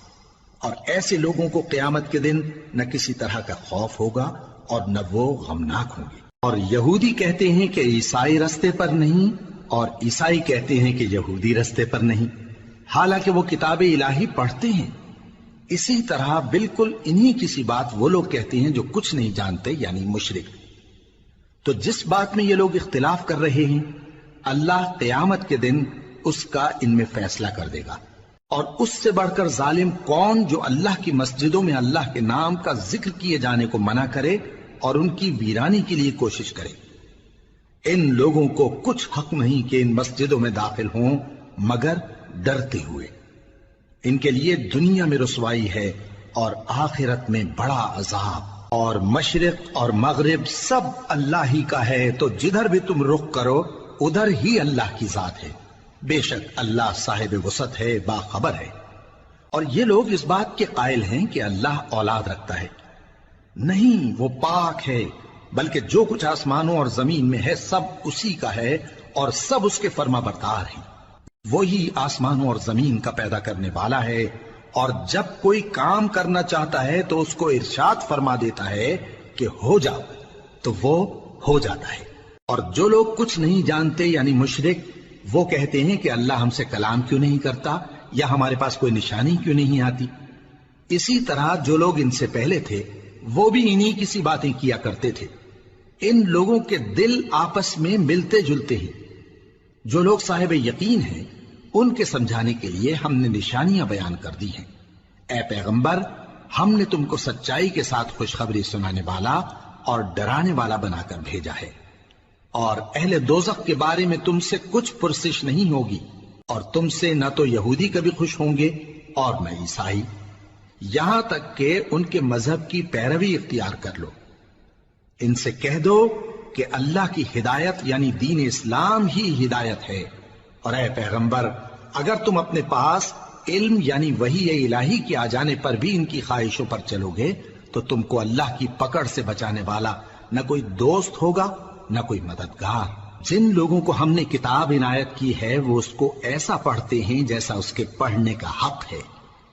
اور ایسے لوگوں کو قیامت کے دن نہ کسی طرح کا خوف ہوگا اور نہ وہ غمناک ہوں گے۔ اور یہودی کہتے ہیں کہ عیسائی رستے پر نہیں، اور عیسائی کہتے ہیں کہ یہودی رستے پر نہیں، حالانکہ وہ کتاب الہی پڑھتے ہیں۔ اسی طرح بالکل انہی کسی بات وہ لوگ کہتے ہیں جو کچھ نہیں جانتے یعنی مشرک۔ تو جس بات میں یہ لوگ اختلاف کر رہے ہیں اللہ قیامت کے دن اس کا ان میں فیصلہ کر دے گا۔ اور اس سے بڑھ کر ظالم کون جو اللہ کی مسجدوں میں اللہ کے نام کا ذکر کیے جانے کو منع کرے اور ان کی ویرانی کے لیے کوشش کرے۔ ان لوگوں کو کچھ حق نہیں کہ ان مسجدوں میں داخل ہوں مگر ڈرتے ہوئے۔ ان کے لیے دنیا میں رسوائی ہے اور آخرت میں بڑا عذاب۔ اور مشرق اور مغرب سب اللہ ہی کا ہے، تو جدھر بھی تم رخ کرو ادھر ہی اللہ کی ذات ہے۔ بے شک اللہ صاحب وسعت ہے، باخبر ہے۔ اور یہ لوگ اس بات کے قائل ہیں کہ اللہ اولاد رکھتا ہے۔ نہیں، وہ پاک ہے، بلکہ جو کچھ آسمانوں اور زمین میں ہے سب اسی کا ہے اور سب اس کے فرما بردار ہیں۔ وہی آسمانوں اور زمین کا پیدا کرنے والا ہے، اور جب کوئی کام کرنا چاہتا ہے تو اس کو ارشاد فرما دیتا ہے کہ ہو جاؤ، تو وہ ہو جاتا ہے۔ اور جو لوگ کچھ نہیں جانتے یعنی مشرک، وہ کہتے ہیں کہ اللہ ہم سے کلام کیوں نہیں کرتا یا ہمارے پاس کوئی نشانی کیوں نہیں آتی۔ اسی طرح جو لوگ ان سے پہلے تھے وہ بھی انہی کسی باتیں کیا کرتے تھے۔ ان لوگوں کے دل آپس میں ملتے جلتے ہیں۔ جو لوگ صاحب یقین ہیں ان کے سمجھانے کے لیے ہم نے نشانیاں بیان کر دی ہیں۔ اے پیغمبر، ہم نے تم کو سچائی کے ساتھ خوشخبری سنانے والا اور ڈرانے والا بنا کر بھیجا ہے۔ اور اہل دوزخ کے بارے میں تم سے کچھ پرسش نہیں ہوگی، اور تم سے نہ تو یہودی کبھی خوش ہوں گے اور نہ عیسائی، یہاں تک کہ ان کے مذہب کی پیروی اختیار کر لو۔ ان سے کہہ دو کہ اللہ کی ہدایت یعنی دین اسلام ہی ہدایت ہے۔ اور اے پیغمبر، اگر تم اپنے پاس علم یعنی وحی الہی کے آ جانے پر بھی ان کی خواہشوں پر چلو گے تو تم کو اللہ کی پکڑ سے بچانے والا نہ کوئی دوست ہوگا نہ کوئی مددگار۔ جن لوگوں کو ہم نے کتاب عنایت کی ہے وہ اس کو ایسا پڑھتے ہیں جیسا اس کے پڑھنے کا حق ہے،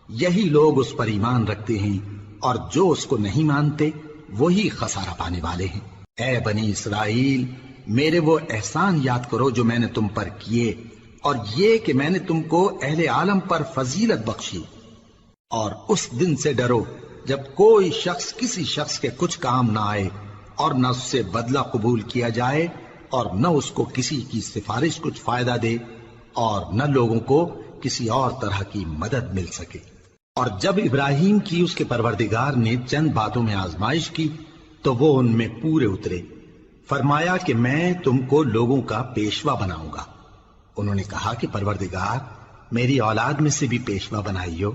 یہی لوگ اس پر ایمان رکھتے ہیں، اور جو اس کو نہیں مانتے وہی خسارہ پانے والے ہیں۔ اے بنی اسرائیل، میرے وہ احسان یاد کرو جو میں نے تم پر کیے، اور یہ کہ میں نے تم کو اہل عالم پر فضیلت بخشی۔ اور اس دن سے ڈرو جب کوئی شخص کسی شخص کے کچھ کام نہ آئے اور نہ اس سے بدلہ قبول کیا جائے، اور نہ اس کو کسی کی سفارش کچھ فائدہ دے، اور نہ لوگوں کو کسی اور طرح کی مدد مل سکے۔ اور جب ابراہیم کی اس کے پروردگار نے چند باتوں میں آزمائش کی تو وہ ان میں پورے اترے۔ فرمایا کہ میں تم کو لوگوں کا پیشوا بناؤں گا۔ انہوں نے کہا کہ پروردگار، میری اولاد میں سے بھی پیشوا بنائیو۔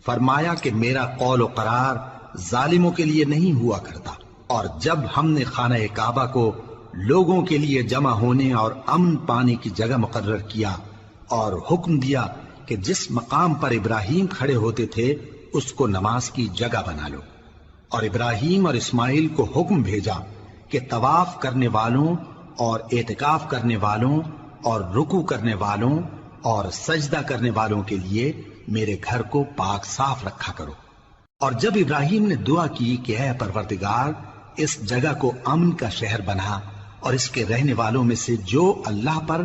فرمایا کہ میرا قول و قرار ظالموں کے لیے نہیں ہوا کرتا۔ اور جب ہم نے خانہ کعبہ کو لوگوں کے لیے جمع ہونے اور امن پانے کی جگہ مقرر کیا اور حکم دیا کہ جس مقام پر ابراہیم کھڑے ہوتے تھے اس کو نماز کی جگہ بنا لو، اور ابراہیم اور اسماعیل کو حکم بھیجا کہ طواف کرنے والوں اور اعتکاف کرنے والوں اور رکوع کرنے والوں اور سجدہ کرنے والوں کے لیے میرے گھر کو پاک صاف رکھا کرو۔ اور جب ابراہیم نے دعا کی کہ اے پروردگار اس جگہ کو امن کا شہر بنا اور اس کے رہنے والوں میں سے جو اللہ پر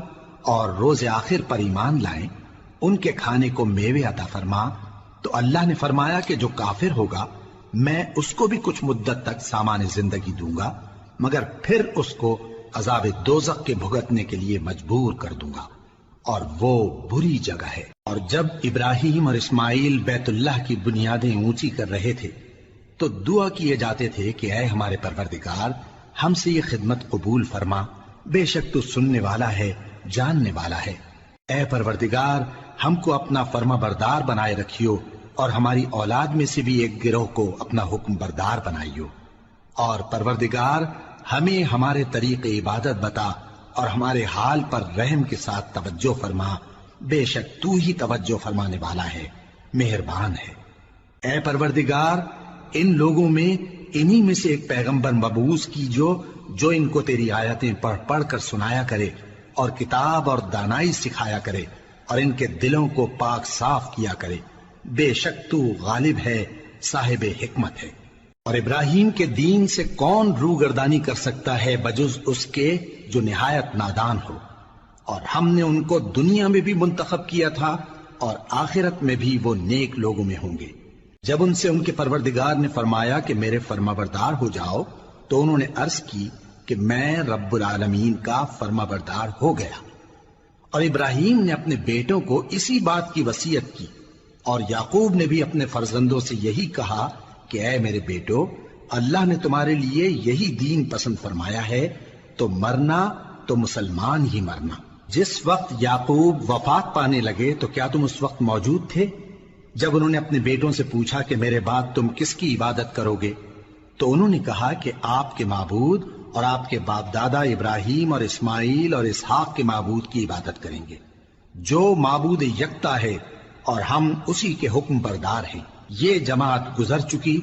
اور روز آخر پر ایمان لائیں ان کے کھانے کو میوے عطا فرما، تو اللہ نے فرمایا کہ جو کافر ہوگا میں اس کو بھی کچھ مدت تک سامان زندگی دوں گا، مگر پھر اس کو عذاب دوزخ کے بھگتنے کے لیے مجبور کر دوں گا، اور وہ بری جگہ ہے۔ اور جب ابراہیم اور اسماعیل بیت اللہ کی بنیادیں اونچی کر رہے تھے تو دعا کیے جاتے تھے کہ اے ہمارے پروردگار ہم سے یہ خدمت قبول فرما، بے شک تو سننے والا ہے، جاننے والا ہے۔ اے پروردگار ہم کو اپنا فرما بردار بنائے رکھیو، اور ہماری اولاد میں سے بھی ایک گروہ کو اپنا حکم بردار بنائیو، اور پروردگار ہمیں ہمارے طریق عبادت بتا اور ہمارے حال پر رحم کے ساتھ توجہ فرما، بے شک تو ہی توجہ فرمانے والا ہے، مہربان ہے۔ اے پروردگار ان لوگوں میں انہی میں سے ایک پیغمبر مبعوث کی جو ان کو تیری آیتیں پڑھ پڑھ کر سنایا کرے اور کتاب اور دانائی سکھایا کرے اور ان کے دلوں کو پاک صاف کیا کرے، بے شک تو غالب ہے، صاحب حکمت ہے۔ اور ابراہیم کے دین سے کون روگردانی کر سکتا ہے بجز اس کے جو نہایت نادان ہو، اور ہم نے ان کو دنیا میں بھی منتخب کیا تھا اور آخرت میں بھی وہ نیک لوگوں میں ہوں گے۔ جب ان سے ان کے پروردگار نے فرمایا کہ میرے فرمانبردار ہو جاؤ تو انہوں نے عرض کی کہ میں رب العالمین کا فرمانبردار ہو گیا۔ اور ابراہیم نے اپنے بیٹوں کو اسی بات کی وصیت کی، اور یعقوب نے بھی اپنے فرزندوں سے یہی کہا کہ اے میرے بیٹو، اللہ نے تمہارے لیے یہی دین پسند فرمایا ہے، تو مرنا تو مسلمان ہی مرنا۔ جس وقت یعقوب وفات پانے لگے تو کیا تم اس وقت موجود تھے جب انہوں نے اپنے بیٹوں سے پوچھا کہ میرے بعد تم کس کی عبادت کرو گے؟ تو انہوں نے کہا کہ آپ کے معبود اور آپ کے باپ دادا ابراہیم اور اسماعیل اور اسحاق کے معبود کی عبادت کریں گے، جو معبود یکتا ہے اور ہم اسی کے حکم بردار ہیں۔ یہ جماعت گزر چکی،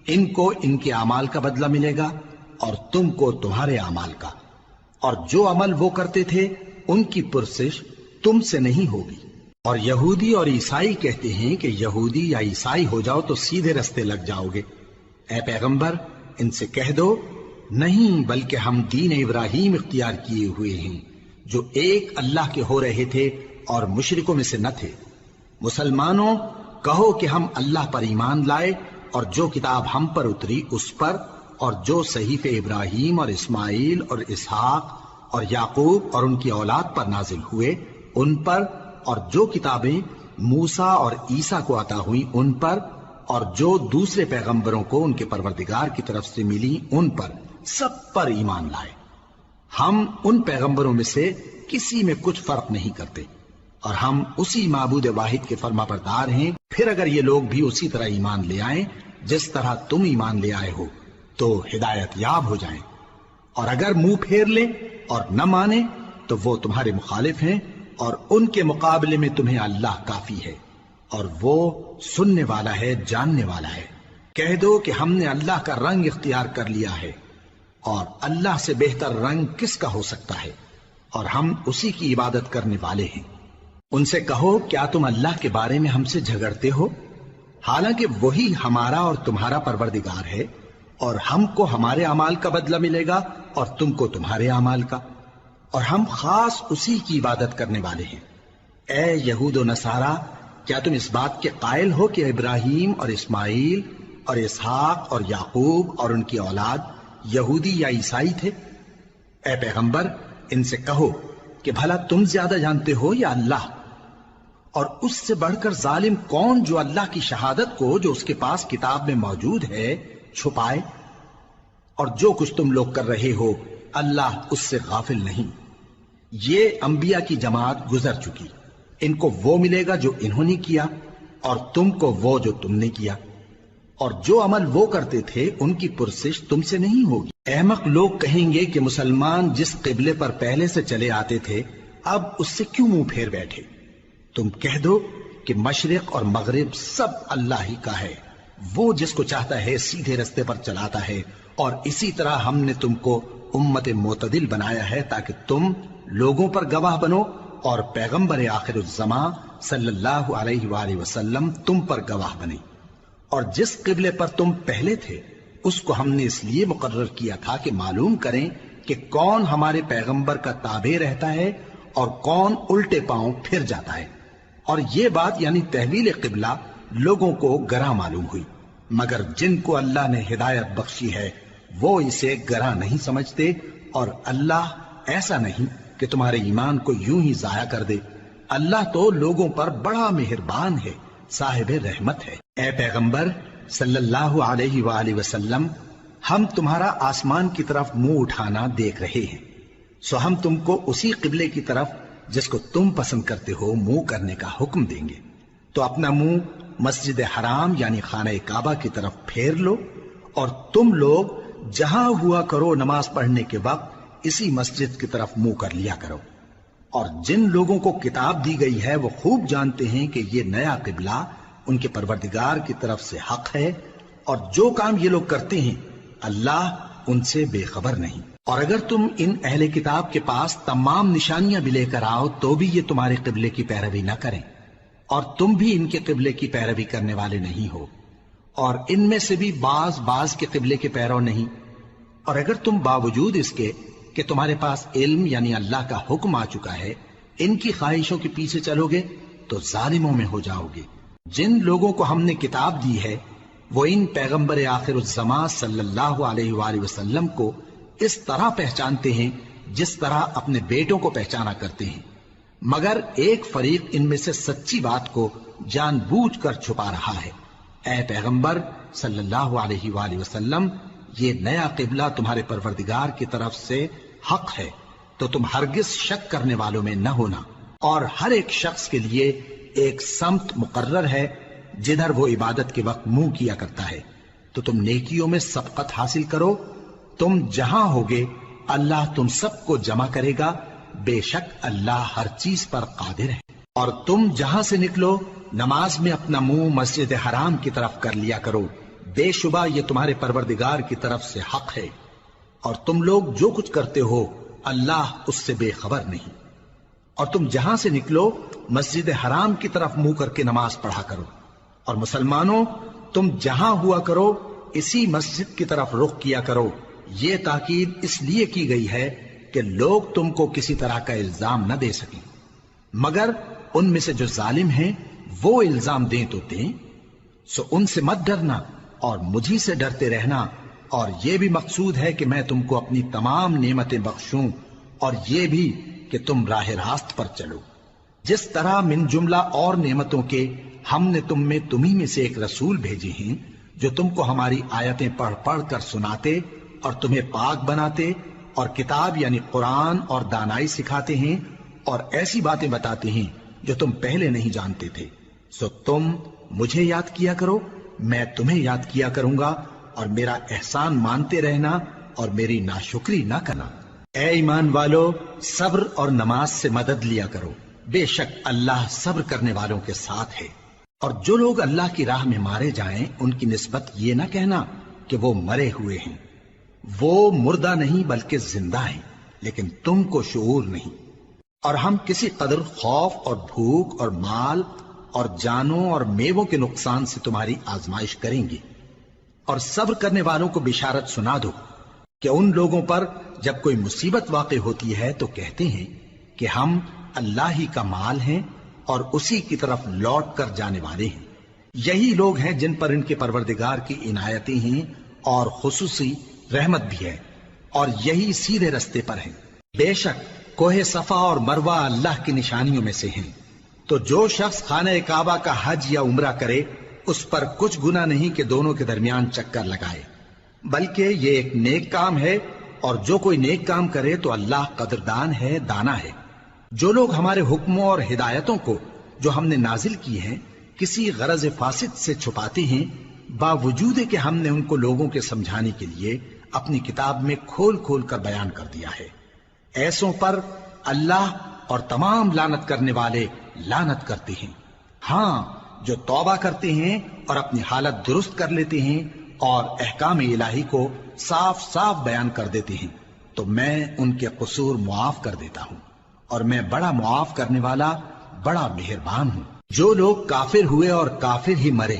ان کو ان کے اعمال کا بدلہ ملے گا اور تم کو تمہارے اعمال کا، اور جو عمل وہ کرتے تھے ان کی پرسش تم سے نہیں ہوگی۔ اور یہودی اور عیسائی کہتے ہیں کہ یہودی یا عیسائی ہو جاؤ تو سیدھے رستے لگ جاؤ گے۔ اے پیغمبر ان سے کہہ دو نہیں، بلکہ ہم دین ابراہیم اختیار کیے ہوئے ہیں جو ایک اللہ کے ہو رہے تھے اور مشرکوں میں سے نہ تھے۔ مسلمانوں کہو کہ ہم اللہ پر ایمان لائے اور جو کتاب ہم پر اتری اس پر، اور جو صحیفے ابراہیم اور اسماعیل اور اسحاق اور یعقوب اور ان کی اولاد پر نازل ہوئے ان پر، اور جو کتابیں موسیٰ اور عیسیٰ کو عطا ہوئیں ان پر، اور جو دوسرے پیغمبروں کو ان کے پروردگار کی طرف سے ملی ان پر، سب پر ایمان لائے۔ ہم ان پیغمبروں میں سے کسی میں کچھ فرق نہیں کرتے، اور ہم اسی معبود واحد کے فرمانبردار ہیں۔ پھر اگر یہ لوگ بھی اسی طرح ایمان لے آئیں جس طرح تم ایمان لے آئے ہو تو ہدایت یاب ہو جائیں، اور اگر منہ پھیر لیں اور نہ مانیں تو وہ تمہارے مخالف ہیں، اور ان کے مقابلے میں تمہیں اللہ کافی ہے، اور وہ سننے والا ہے، جاننے والا ہے۔ کہہ دو کہ ہم نے اللہ کا رنگ اختیار کر لیا ہے، اور اللہ سے بہتر رنگ کس کا ہو سکتا ہے، اور ہم اسی کی عبادت کرنے والے ہیں۔ ان سے کہو کیا تم اللہ کے بارے میں ہم سے جھگڑتے ہو، حالانکہ وہی ہمارا اور تمہارا پروردگار ہے، اور ہم کو ہمارے اعمال کا بدلہ ملے گا اور تم کو تمہارے اعمال کا، اور ہم خاص اسی کی عبادت کرنے والے ہیں۔ اے یہود و نصارا، کیا تم اس بات کے قائل ہو کہ ابراہیم اور اسماعیل اور اسحاق اور یعقوب اور ان کی اولاد یہودی یا عیسائی تھے؟ اے پیغمبر ان سے کہو کہ بھلا تم زیادہ جانتے ہو یا اللہ؟ اور اس سے بڑھ کر ظالم کون جو اللہ کی شہادت کو جو اس کے پاس کتاب میں موجود ہے چھپائے؟ اور جو کچھ تم لوگ کر رہے ہو اللہ اس سے غافل نہیں۔ یہ انبیاء کی جماعت گزر چکی، ان کو وہ ملے گا جو انہوں نے کیا، اور تم کو وہ جو تم نے کیا۔ اور جو عمل وہ کرتے تھے ان کی پرسش تم سے نہیں ہوگی۔ احمق لوگ کہیں گے کہ مسلمان جس قبلے پر پہلے سے چلے آتے تھے اب اس سے کیوں منہ پھیر بیٹھے؟ تم کہہ دو کہ مشرق اور مغرب سب اللہ ہی کا ہے، وہ جس کو چاہتا ہے سیدھے رستے پر چلاتا ہے، اور اسی طرح ہم نے تم کو امت معتدل بنایا ہے تاکہ تم لوگوں پر گواہ بنو اور پیغمبر آخر الزمان صلی اللہ علیہ وآلہ وسلم تم پر گواہ بنے۔ اور جس قبلے پر تم پہلے تھے اس کو ہم نے اس لیے مقرر کیا تھا کہ معلوم کریں کہ کون ہمارے پیغمبر کا تابع رہتا ہے اور کون الٹے پاؤں پھر جاتا ہے۔ اور یہ بات یعنی تحویل قبلہ لوگوں کو گراں معلوم ہوئی، مگر جن کو اللہ نے ہدایت بخشی ہے وہ اسے گراں نہیں سمجھتے، اور اللہ ایسا نہیں کہ تمہارے ایمان کو یوں ہی ضائع کر دے۔ اللہ تو لوگوں پر بڑا مہربان ہے، صاحب رحمت ہے۔ اے پیغمبر صلی اللہ علیہ وآلہ وسلم، ہم تمہارا آسمان کی طرف منہ اٹھانا دیکھ رہے ہیں، سو ہم تم کو اسی قبلے کی طرف جس کو تم پسند کرتے ہو منہ کرنے کا حکم دیں گے۔ تو اپنا منہ مسجد حرام یعنی خانہ کعبہ کی طرف پھیر لو، اور تم لوگ جہاں ہوا کرو نماز پڑھنے کے وقت اسی مسجد کی طرف منہ کر لیا کرو۔ اور جن لوگوں کو کتاب دی گئی ہے وہ خوب جانتے ہیں کہ یہ نیا قبلہ ان کے پروردگار کی طرف سے حق ہے، اور جو کام یہ لوگ کرتے ہیں اللہ ان سے بے خبر نہیں۔ اور اگر تم ان اہل کتاب کے پاس تمام نشانیاں بھی لے کر آؤ تو بھی یہ تمہارے قبلے کی پیروی نہ کریں، اور تم بھی ان کے قبلے کی پیروی کرنے والے نہیں ہو، اور ان میں سے بھی بعض کے قبلے کے پیرو نہیں۔ اور اگر تم باوجود اس کے کہ تمہارے پاس علم یعنی اللہ کا حکم آ چکا ہے ان کی خواہشوں کے پیچھے چلو گے تو ظالموں میں ہو جاؤ گے۔ جن لوگوں کو ہم نے کتاب دی ہے وہ ان پیغمبر آخر الزمان صلی اللہ علیہ وآلہ وسلم کو اس طرح پہچانتے ہیں جس طرح اپنے بیٹوں کو پہچانا کرتے ہیں، مگر ایک فریق ان میں سے سچی بات کو جان بوجھ کر چھپا رہا ہے۔ اے پیغمبر صلی اللہ علیہ وآلہ وسلم، یہ نیا قبلہ تمہارے پروردگار کی طرف سے حق ہے، تو تم ہرگز شک کرنے والوں میں نہ ہونا، اور ہر ایک شخص کے لیے ایک سمت مقرر ہے جدھر وہ عبادت کے وقت منہ کیا کرتا ہے، تو تم نیکیوں میں سبقت حاصل کرو۔ تم جہاں ہوگے اللہ تم سب کو جمع کرے گا، بے شک اللہ ہر چیز پر قادر ہے۔ اور تم جہاں سے نکلو نماز میں اپنا منہ مسجد حرام کی طرف کر لیا کرو، بے شبہ یہ تمہارے پروردگار کی طرف سے حق ہے، اور تم لوگ جو کچھ کرتے ہو اللہ اس سے بے خبر نہیں۔ اور تم جہاں سے نکلو مسجد حرام کی طرف منہ کر کے نماز پڑھا کرو، اور مسلمانوں تم جہاں ہوا کرو اسی مسجد کی طرف رخ کیا کرو۔ یہ تاکید اس لیے کی گئی ہے کہ لوگ تم کو کسی طرح کا الزام نہ دے سکیں، مگر ان میں سے جو ظالم ہیں وہ الزام دیں تو دیں، سو ان سے مت ڈرنا اور مجھی سے ڈرتے رہنا، اور یہ بھی مقصود ہے کہ میں تم کو اپنی تمام نعمتیں بخشوں، اور یہ بھی کہ تم راہ راست پر چلو۔ جس طرح من جملہ اور نعمتوں کے ہم نے تم میں تمہیں میں سے ایک رسول بھیجے ہیں جو تم کو ہماری آیتیں پڑھ پڑھ کر سناتے اور تمہیں پاک بناتے، اور کتاب یعنی قرآن اور دانائی سکھاتے ہیں، اور ایسی باتیں بتاتے ہیں جو تم پہلے نہیں جانتے تھے، سو تم مجھے یاد کیا کرو، میں تمہیں یاد کیا کروں گا، اور میرا احسان مانتے رہنا اور میری ناشکری نہ کرنا۔ اے ایمان والو، صبر اور نماز سے مدد لیا کرو، بے شک اللہ صبر کرنے والوں کے ساتھ ہے۔ اور جو لوگ اللہ کی راہ میں مارے جائیں ان کی نسبت یہ نہ کہنا کہ وہ مرے ہوئے ہیں، وہ مردہ نہیں بلکہ زندہ ہیں، لیکن تم کو شعور نہیں۔ اور ہم کسی قدر خوف اور بھوک اور مال اور جانوں اور میووں کے نقصان سے تمہاری آزمائش کریں گے، اور صبر کرنے والوں کو بشارت سنا دو کہ ان لوگوں پر جب کوئی مصیبت واقع ہوتی ہے تو کہتے ہیں کہ ہم اللہ ہی کا مال ہیں اور اسی کی طرف لوٹ کر جانے والے ہیں۔ یہی لوگ ہیں جن پر ان کے پروردگار کی عنایتیں ہیں اور خصوصی رحمت بھی ہے، اور یہی سیدھے رستے پر ہیں۔ بے شک کوہ صفا اور مروہ اللہ کی نشانیوں میں سے ہیں، تو جو شخص خانہ کعبہ کا حج یا عمرہ کرے اس پر کچھ گناہ نہیں کہ دونوں کے درمیان چکر لگائے، بلکہ یہ ایک نیک کام ہے، اور جو کوئی نیک کام کرے تو اللہ قدردان ہے، دانا ہے۔ جو لوگ ہمارے حکموں اور ہدایتوں کو جو ہم نے نازل کی ہیں کسی غرض فاسد سے چھپاتے ہیں باوجود کہ ہم نے ان کو لوگوں کے سمجھانے کے لیے اپنی کتاب میں کھول کھول کر بیان کر دیا ہے۔ ایسوں پر اللہ اور تمام لعنت کرنے والے لعنت کرتے ہیں۔ ہاں، جو توبہ کرتے ہیں اور اپنی حالت درست کر لیتے ہیں اور احکام الہی کو صاف صاف بیان کر دیتے ہیں تو میں ان کے قصور معاف کر دیتا ہوں، اور میں بڑا معاف کرنے والا، بڑا مہربان ہوں۔ جو لوگ کافر ہوئے اور کافر ہی مرے،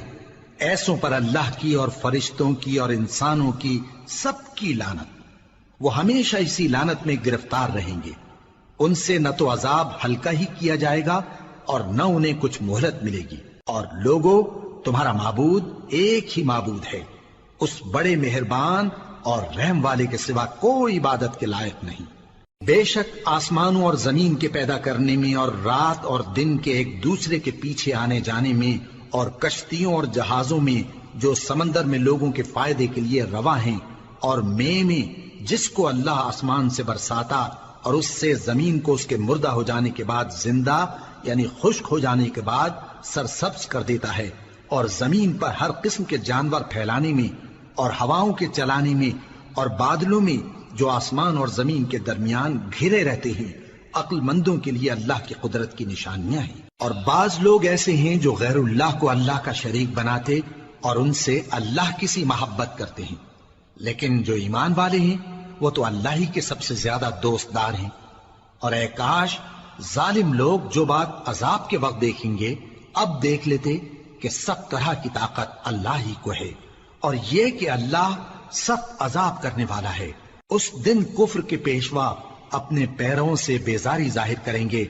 ایسوں پر اللہ کی اور فرشتوں کی اور انسانوں کی سب کی لعنت، وہ ہمیشہ اسی لعنت میں گرفتار رہیں گے۔ ان سے نہ تو عذاب ہلکا ہی کیا جائے گا اور نہ انہیں کچھ مہلت ملے گی۔ اور لوگوں، تمہارا معبود ایک ہی معبود ہے، اس بڑے مہربان اور رحم والے کے سوا کوئی عبادت کے لائق نہیں۔ بے شک آسمانوں اور زمین کے پیدا کرنے میں اور رات اور دن کے ایک دوسرے کے پیچھے آنے جانے میں اور کشتیوں اور جہازوں میں جو سمندر میں لوگوں کے فائدے کے لیے رواں ہیں، اور میں جس کو اللہ آسمان سے برساتا اور اس سے زمین کو اس کے مردہ ہو جانے کے بعد زندہ یعنی خشک ہو جانے کے بعد سرسبز کر دیتا ہے، اور زمین پر ہر قسم کے جانور پھیلانے میں اور ہواؤں کے چلانے میں اور بادلوں میں جو آسمان اور زمین کے درمیان گھرے رہتے ہیں، عقل مندوں کے لیے اللہ کی قدرت کی نشانیاں ہیں۔ اور بعض لوگ ایسے ہیں جو غیر اللہ کو اللہ کا شریک بناتے اور ان سے اللہ کی سی محبت کرتے ہیں، لیکن جو ایمان والے ہیں وہ تو اللہ ہی کے سب سے زیادہ دوست دار ہیں۔ اور اے کاش ظالم لوگ جو بات عذاب کے وقت دیکھیں گے اب دیکھ لیتے کہ سب طرح کی طاقت اللہ ہی کو ہے، اور یہ کہ اللہ سخت عذاب کرنے والا ہے۔ اس دن کفر کے پیشوا اپنے پیروں سے بیزاری ظاہر کریں گے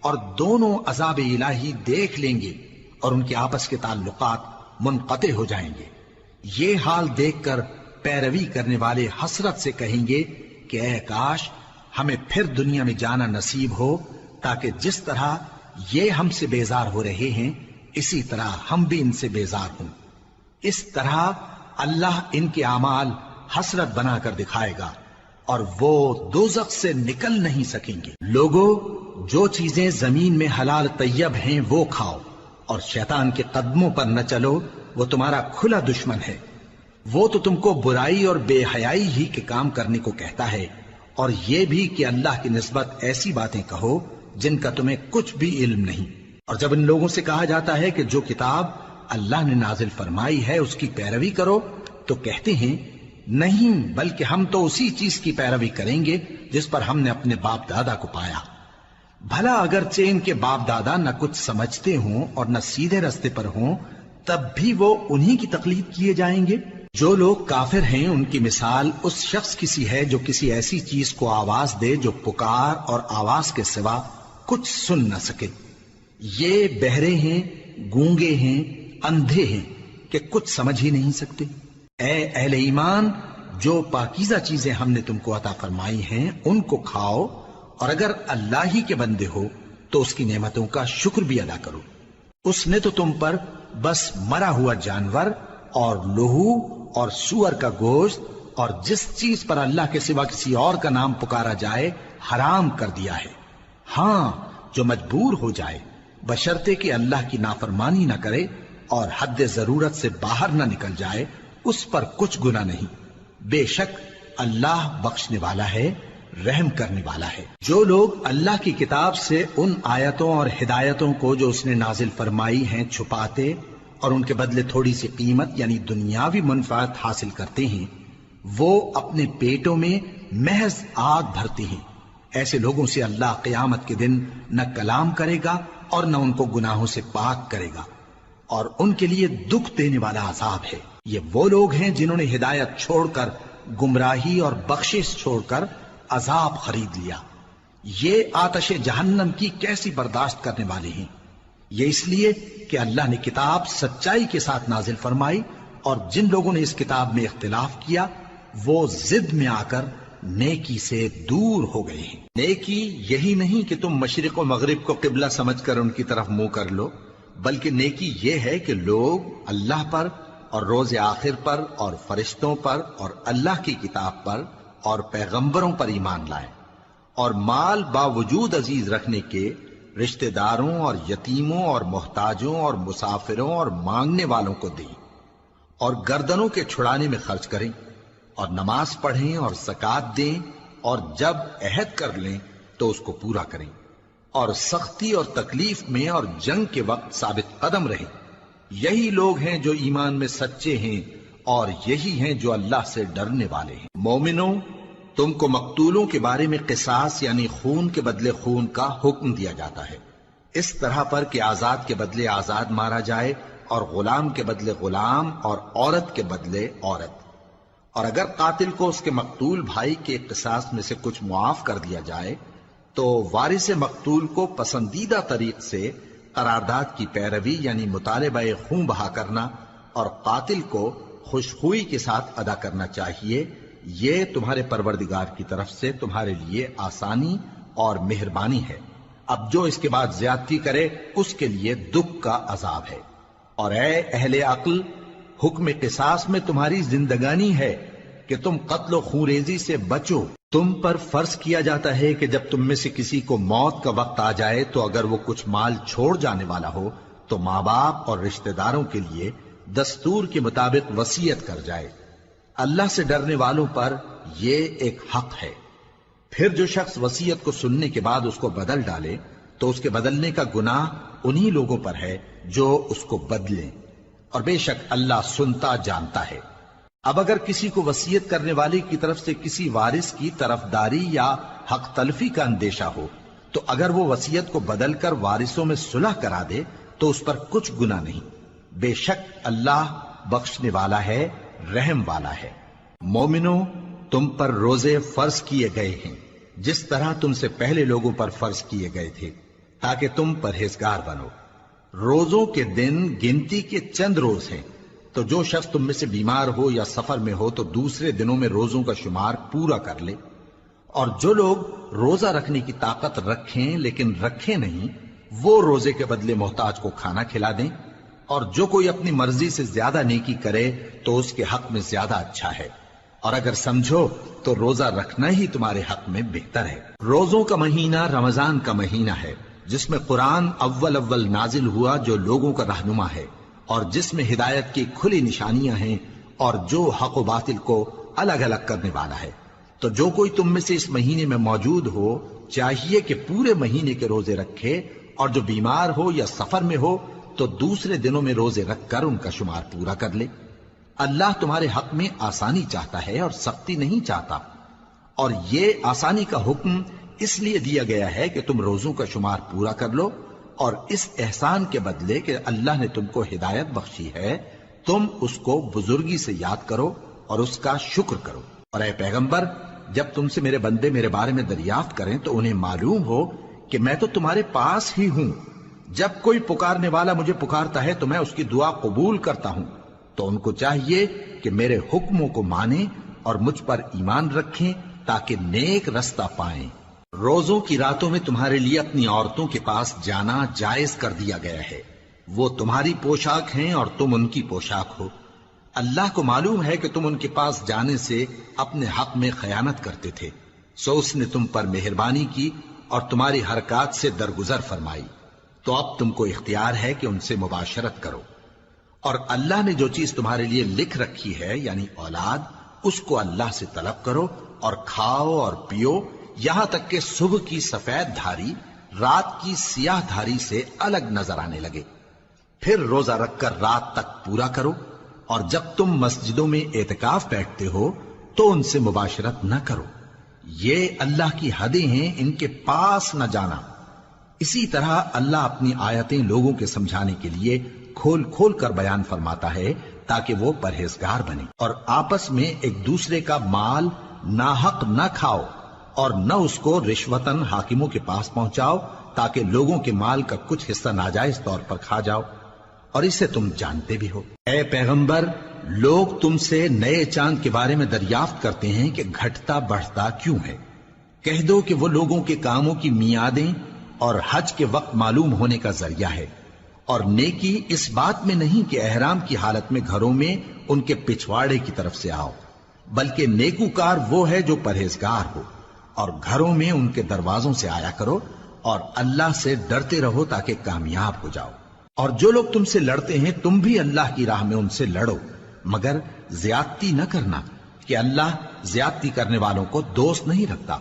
اور دونوں عذاب الہی دیکھ لیں گے اور ان کے آپس کے تعلقات منقطع ہو جائیں گے۔ یہ حال دیکھ کر پیروی کرنے والے حسرت سے کہیں گے کہ اے کاش ہمیں پھر دنیا میں جانا نصیب ہو، تاکہ جس طرح یہ ہم سے بیزار ہو رہے ہیں اسی طرح ہم بھی ان سے بیزار ہوں۔ اس طرح اللہ ان کے اعمال حسرت بنا کر دکھائے گا اور وہ دوزخ سے نکل نہیں سکیں گے۔ لوگوں، جو چیزیں زمین میں حلال طیب ہیں وہ کھاؤ، اور شیطان کے قدموں پر نہ چلو، وہ تمہارا کھلا دشمن ہے۔ وہ تو تم کو برائی اور بے حیائی ہی کے کام کرنے کو کہتا ہے، اور یہ بھی کہ اللہ کی نسبت ایسی باتیں کہو جن کا تمہیں کچھ بھی علم نہیں۔ اور جب ان لوگوں سے کہا جاتا ہے کہ جو کتاب اللہ نے نازل فرمائی ہے اس کی پیروی کرو، تو کہتے ہیں نہیں، بلکہ ہم تو اسی چیز کی پیروی کریں گے جس پر ہم نے اپنے باپ دادا کو پایا۔ بھلا اگرچہ ان کے باپ دادا نہ کچھ سمجھتے ہوں اور نہ سیدھے رستے پر ہوں، تب بھی وہ انہی کی تقلید کیے جائیں گے۔ جو لوگ کافر ہیں ان کی مثال اس شخص کی سی ہے جو کسی ایسی چیز کو آواز دے جو پکار اور آواز کے سوا کچھ سن نہ سکے۔ یہ بہرے ہیں، گونگے ہیں، اندھے ہیں کہ کچھ سمجھ ہی نہیں سکتے۔ اے اہل ایمان، جو پاکیزہ چیزیں ہم نے تم کو عطا فرمائی ہیں ان کو کھاؤ، اور اگر اللہ ہی کے بندے ہو تو اس کی نعمتوں کا شکر بھی ادا کرو۔ اس نے تو تم پر بس مرا ہوا جانور اور لہو اور سور کا گوشت اور جس چیز پر اللہ کے سوا کسی اور کا نام پکارا جائے حرام کر دیا ہے۔ ہاں، جو مجبور ہو جائے بشرطے کہ اللہ کی نافرمانی نہ کرے اور حد ضرورت سے باہر نہ نکل جائے، اس پر کچھ گناہ نہیں۔ بے شک اللہ بخشنے والا ہے، رحم کرنے والا ہے۔ جو لوگ اللہ کی کتاب سے ان آیتوں اور ہدایتوں کو جو اس نے نازل فرمائی ہیں چھپاتے اور ان کے بدلے تھوڑی سی قیمت یعنی دنیاوی منفعت حاصل کرتے ہیں، وہ اپنے پیٹوں میں محض آگ بھرتے ہیں۔ ایسے لوگوں سے اللہ قیامت کے دن نہ کلام کرے گا اور نہ ان کو گناہوں سے پاک کرے گا، اور ان کے لیے دکھ دینے والا عذاب ہے۔ یہ وہ لوگ ہیں جنہوں نے ہدایت چھوڑ کر گمراہی اور بخشش چھوڑ کر عذاب خرید لیا۔ یہ آتش جہنم کی کیسی برداشت کرنے والے ہیں۔ یہ اس لیے کہ اللہ نے کتاب سچائی کے ساتھ نازل فرمائی، اور جن لوگوں نے اس کتاب میں اختلاف کیا وہ ضد میں آ کر نیکی سے دور ہو گئے ہیں۔ نیکی یہی نہیں کہ تم مشرق و مغرب کو قبلہ سمجھ کر ان کی طرف منہ کر لو، بلکہ نیکی یہ ہے کہ لوگ اللہ پر اور روز آخر پر اور فرشتوں پر اور اللہ کی کتاب پر اور پیغمبروں پر ایمان لائیں، اور مال باوجود عزیز رکھنے کے رشتہ داروں اور یتیموں اور محتاجوں اور مسافروں اور مانگنے والوں کو دیں، اور گردنوں کے چھڑانے میں خرچ کریں، اور نماز پڑھیں اور زکات دیں، اور جب عہد کر لیں تو اس کو پورا کریں، اور سختی اور تکلیف میں اور جنگ کے وقت ثابت قدم رہیں۔ یہی لوگ ہیں جو ایمان میں سچے ہیں، اور یہی ہیں جو اللہ سے ڈرنے والے ہیں۔ مومنوں، تم کو مقتولوں کے بارے میں قصاص یعنی خون کے بدلے خون کا حکم دیا جاتا ہے، اس طرح پر کہ آزاد کے بدلے آزاد مارا جائے، اور غلام کے بدلے غلام، اور عورت کے بدلے عورت۔ اور اگر قاتل کو اس کے مقتول بھائی کے قصاص میں سے کچھ معاف کر دیا جائے تو وارث مقتول کو پسندیدہ طریق سے قرارداد کی پیروی یعنی مطالبہ خون بہا کرنا اور قاتل کو خوشخوئی کے ساتھ ادا کرنا چاہیے۔ یہ تمہارے پروردگار کی طرف سے تمہارے لیے آسانی اور مہربانی ہے۔ اب جو اس کے بعد زیادتی کرے اس کے لیے دکھ کا عذاب ہے۔ اور اے اہل عقل، حکم قصاص میں تمہاری زندگانی ہے کہ تم قتل و خونریزی سے بچو۔ تم پر فرض کیا جاتا ہے کہ جب تم میں سے کسی کو موت کا وقت آ جائے تو اگر وہ کچھ مال چھوڑ جانے والا ہو تو ماں باپ اور رشتہ داروں کے لیے دستور کے مطابق وصیت کر جائے۔ اللہ سے ڈرنے والوں پر یہ ایک حق ہے۔ پھر جو شخص وصیت کو سننے کے بعد اس کو بدل ڈالے تو اس کے بدلنے کا گناہ انہی لوگوں پر ہے جو اس کو بدلیں، اور بے شک اللہ سنتا جانتا ہے۔ اب اگر کسی کو وصیت کرنے والے کی طرف سے کسی وارث کی طرفداری یا حق تلفی کا اندیشہ ہو تو اگر وہ وصیت کو بدل کر وارثوں میں صلح کرا دے تو اس پر کچھ گناہ نہیں، بے شک اللہ بخشنے والا ہے، رحم والا ہے۔ مومنوں، تم پر روزے فرض کیے گئے ہیں جس طرح تم سے پہلے لوگوں پر فرض کیے گئے تھے تاکہ تم پرہیزگار بنو۔ روزوں کے دن گنتی کے چند روز ہیں، تو جو شخص تم میں سے بیمار ہو یا سفر میں ہو تو دوسرے دنوں میں روزوں کا شمار پورا کر لے۔ اور جو لوگ روزہ رکھنے کی طاقت رکھیں لیکن رکھیں نہیں، وہ روزے کے بدلے محتاج کو کھانا کھلا دیں۔ اور جو کوئی اپنی مرضی سے زیادہ نیکی کرے تو اس کے حق میں زیادہ اچھا ہے، اور اگر سمجھو تو روزہ رکھنا ہی تمہارے حق میں بہتر ہے۔ روزوں کا مہینہ رمضان کا مہینہ ہے جس میں قرآن اول نازل ہوا جو لوگوں کا رہنما ہے اور جس میں ہدایت کی کھلی نشانیاں ہیں اور جو حق و باطل کو الگ الگ کرنے والا ہے۔ تو جو کوئی تم میں سے اس مہینے میں موجود ہو چاہیے کہ پورے مہینے کے روزے رکھے، اور جو بیمار ہو یا سفر میں ہو تو دوسرے دنوں میں روزے رکھ کر ان کا شمار پورا کر لے۔ اللہ تمہارے حق میں آسانی چاہتا ہے اور سختی نہیں چاہتا، اور یہ آسانی کا حکم اس لیے دیا گیا ہے کہ تم روزوں کا شمار پورا کر لو، اور اس احسان کے بدلے کہ اللہ نے تم کو ہدایت بخشی ہے تم اس کو بزرگی سے یاد کرو اور اس کا شکر کرو۔ اور اے پیغمبر، جب تم سے میرے بندے میرے بارے میں دریافت کریں تو انہیں معلوم ہو کہ میں تو تمہارے پاس ہی ہوں۔ جب کوئی پکارنے والا مجھے پکارتا ہے تو میں اس کی دعا قبول کرتا ہوں، تو ان کو چاہیے کہ میرے حکموں کو مانیں اور مجھ پر ایمان رکھیں تاکہ نیک رستہ پائیں۔ روزوں کی راتوں میں تمہارے لیے اپنی عورتوں کے پاس جانا جائز کر دیا گیا ہے، وہ تمہاری پوشاک ہیں اور تم ان کی پوشاک ہو۔ اللہ کو معلوم ہے کہ تم ان کے پاس جانے سے اپنے حق میں خیانت کرتے تھے، سو اس نے تم پر مہربانی کی اور تمہاری حرکات سے درگزر فرمائی، تو اب تم کو اختیار ہے کہ ان سے مباشرت کرو۔ اور اللہ نے جو چیز تمہارے لیے لکھ رکھی ہے یعنی اولاد، اس کو اللہ سے طلب کرو اور کھاؤ اور پیو یہاں تک کہ صبح کی سفید دھاری رات کی سیاہ دھاری سے الگ نظر آنے لگے، پھر روزہ رکھ کر رات تک پورا کرو۔ اور جب تم مسجدوں میں اعتکاف بیٹھتے ہو تو ان سے مباشرت نہ کرو، یہ اللہ کی حدیں ہیں، ان کے پاس نہ جانا۔ اسی طرح اللہ اپنی آیتیں لوگوں کے سمجھانے کے لیے کھول کھول کر بیان فرماتا ہے تاکہ وہ پرہیزگار بنے۔ اور آپس میں ایک دوسرے کا مال ناحق نہ کھاؤ اور نہ اس کو رشوتاً حاکموں کے پاس پہنچاؤ تاکہ لوگوں کے مال کا کچھ حصہ ناجائز طور پر کھا جاؤ، اور اسے تم جانتے بھی ہو۔ اے پیغمبر، لوگ تم سے نئے چاند کے بارے میں دریافت کرتے ہیں کہ گھٹتا بڑھتا کیوں ہے۔ کہہ دو کہ وہ لوگوں کے کاموں کی میعادیں اور حج کے وقت معلوم ہونے کا ذریعہ ہے، اور نیکی اس بات میں نہیں کہ احرام کی حالت میں گھروں میں ان کے پچھواڑے کی طرف سے آؤ، بلکہ نیکوکار وہ ہے جو پرہیزگار ہو، اور گھروں میں ان کے دروازوں سے آیا کرو اور اللہ سے ڈرتے رہو تاکہ کامیاب ہو جاؤ۔ اور جو لوگ تم سے لڑتے ہیں تم بھی اللہ کی راہ میں ان سے لڑو، مگر زیادتی نہ کرنا کہ اللہ زیادتی کرنے والوں کو دوست نہیں رکھتا،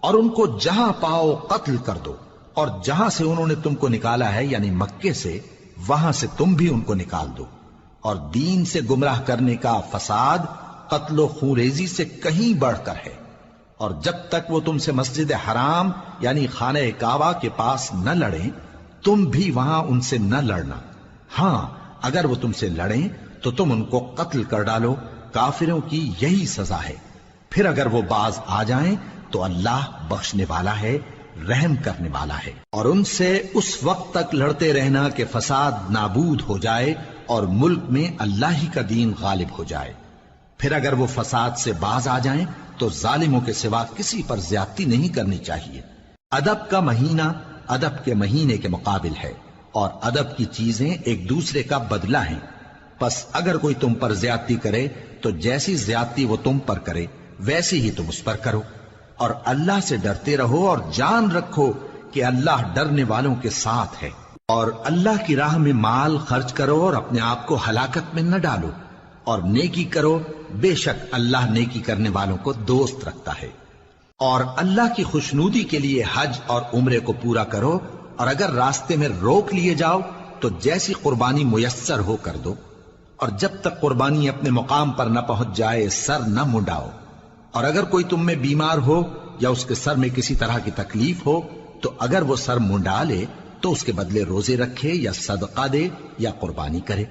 اور ان کو جہاں پاؤ قتل کر دو، اور جہاں سے انہوں نے تم کو نکالا ہے یعنی مکے سے، وہاں سے تم بھی ان کو نکال دو۔ اور دین سے گمراہ کرنے کا فساد قتل و خونریزی سے کہیں بڑھ کر ہے، اور جب تک وہ تم سے مسجد حرام یعنی خانہ کعبہ کے پاس نہ لڑیں تم بھی وہاں ان سے نہ لڑنا۔ ہاں اگر وہ تم سے لڑیں تو تم ان کو قتل کر ڈالو، کافروں کی یہی سزا ہے۔ پھر اگر وہ باز آ جائیں تو اللہ بخشنے والا ہے، رحم کرنے والا ہے۔ اور ان سے اس وقت تک لڑتے رہنا کہ فساد نابود ہو جائے اور ملک میں اللہ ہی کا دین غالب ہو جائے۔ پھر اگر وہ فساد سے باز آ جائیں تو ظالموں کے سوا کسی پر زیادتی نہیں کرنی چاہیے۔ ادب کا مہینہ ادب کے مہینے کے مقابل ہے، اور ادب کی چیزیں ایک دوسرے کا بدلہ ہیں۔ پس اگر کوئی تم پر زیادتی کرے تو جیسی زیادتی وہ تم پر کرے ویسی ہی تم اس پر کرو، اور اللہ سے ڈرتے رہو اور جان رکھو کہ اللہ ڈرنے والوں کے ساتھ ہے۔ اور اللہ کی راہ میں مال خرچ کرو اور اپنے آپ کو ہلاکت میں نہ ڈالو، اور نیکی کرو، بے شک اللہ نیکی کرنے والوں کو دوست رکھتا ہے۔ اور اللہ کی خوشنودی کے لیے حج اور عمرے کو پورا کرو، اور اگر راستے میں روک لیے جاؤ تو جیسی قربانی میسر ہو کر دو، اور جب تک قربانی اپنے مقام پر نہ پہنچ جائے سر نہ منڈاؤ۔ اور اگر کوئی تم میں بیمار ہو یا اس کے سر میں کسی طرح کی تکلیف ہو تو اگر وہ سر منڈا لے تو اس کے بدلے روزے رکھے یا صدقہ دے یا قربانی کرے۔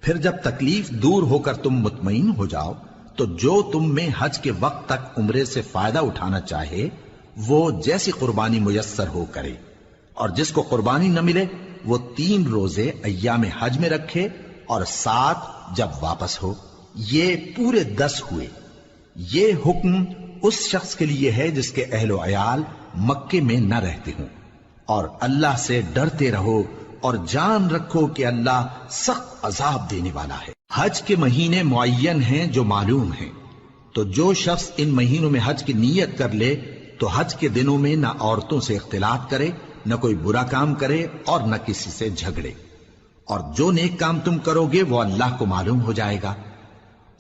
پھر جب تکلیف دور ہو کر تم مطمئن ہو جاؤ تو جو تم میں حج کے وقت تک عمرے سے فائدہ اٹھانا چاہے وہ جیسی قربانی میسر ہو کرے، اور جس کو قربانی نہ ملے وہ 3 روزے ایام حج میں رکھے اور 7 جب واپس ہو، یہ پورے 10 ہوئے۔ یہ حکم اس شخص کے لیے ہے جس کے اہل و عیال مکے میں نہ رہتے ہوں۔ اور اللہ سے ڈرتے رہو اور جان رکھو کہ اللہ سخت عذاب دینے والا ہے۔ حج کے مہینے معین ہیں جو معلوم ہیں، تو جو شخص ان مہینوں میں حج کی نیت کر لے تو حج کے دنوں میں نہ عورتوں سے اختلاط کرے، نہ کوئی برا کام کرے اور نہ کسی سے جھگڑے۔ اور جو نیک کام تم کرو گے وہ اللہ کو معلوم ہو جائے گا۔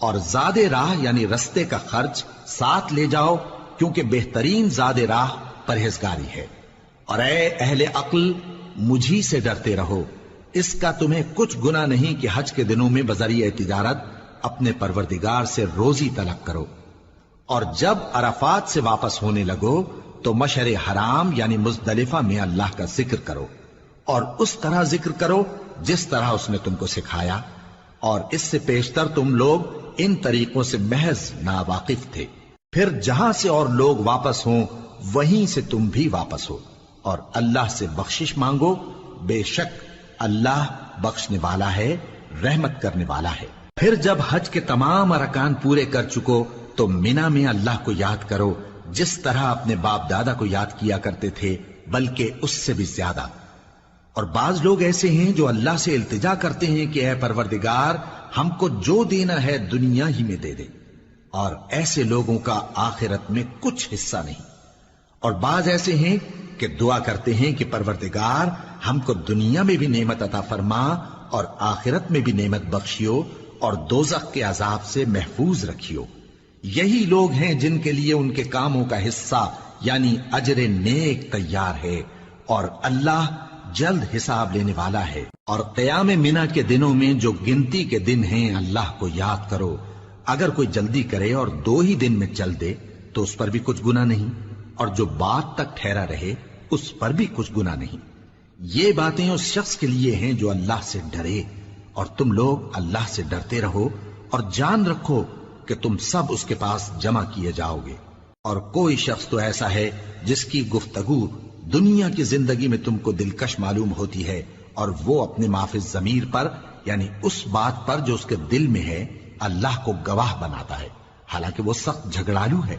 اور زاد راہ یعنی رستے کا خرچ ساتھ لے جاؤ، کیونکہ بہترین زاد راہ پرہیزگاری ہے۔ اور اے اہل عقل مجھی سے ڈرتے رہو، اس کا تمہیں کچھ گناہ نہیں کہ حج کے دنوں میں بذریعہ تجارت اپنے پروردگار سے روزی طلب کرو۔ اور جب عرفات سے واپس ہونے لگو تو مشعر حرام یعنی مزدلفہ میں اللہ کا ذکر کرو، اور اس طرح ذکر کرو جس طرح اس نے تم کو سکھایا، اور اس سے پیشتر تم لوگ ان طریقوں سے محض ناواقف تھے۔ پھر جہاں سے اور لوگ واپس ہوں وہیں سے تم بھی واپس ہو، اور اللہ سے بخشش مانگو، بے شک اللہ بخشنے والا ہے، رحمت کرنے والا ہے۔ پھر جب حج کے تمام ارکان پورے کر چکو تو مینا میں اللہ کو یاد کرو جس طرح اپنے باپ دادا کو یاد کیا کرتے تھے، بلکہ اس سے بھی زیادہ۔ اور بعض لوگ ایسے ہیں جو اللہ سے التجا کرتے ہیں کہ اے پروردگار ہم کو جو دینا ہے دنیا ہی میں دے دے، اور ایسے لوگوں کا آخرت میں کچھ حصہ نہیں۔ اور بعض ایسے ہیں کہ دعا کرتے ہیں کہ پروردگار ہم کو دنیا میں بھی نعمت عطا فرما اور آخرت میں بھی نعمت بخشیو اور دوزخ کے عذاب سے محفوظ رکھیو۔ یہی لوگ ہیں جن کے لیے ان کے کاموں کا حصہ یعنی اجر نیک تیار ہے، اور اللہ جلد حساب لینے والا ہے۔ اور قیام منا کے دنوں میں جو گنتی کے دن ہیں اللہ کو یاد کرو، اگر کوئی جلدی کرے اور 2 ہی دن میں چل دے تو اس پر بھی کچھ گناہ نہیں، اور جو بات تک ٹھہرا رہے اس پر بھی کچھ گناہ نہیں۔ یہ باتیں اس شخص کے لیے ہیں جو اللہ سے ڈرے، اور تم لوگ اللہ سے ڈرتے رہو اور جان رکھو کہ تم سب اس کے پاس جمع کیے جاؤ گے۔ اور کوئی شخص تو ایسا ہے جس کی گفتگو دنیا کی زندگی میں تم کو دلکش معلوم ہوتی ہے، اور وہ اپنے معافی ضمیر پر یعنی اس بات پر جو اس کے دل میں ہے اللہ کو گواہ بناتا ہے، حالانکہ وہ سخت جھگڑالو ہے۔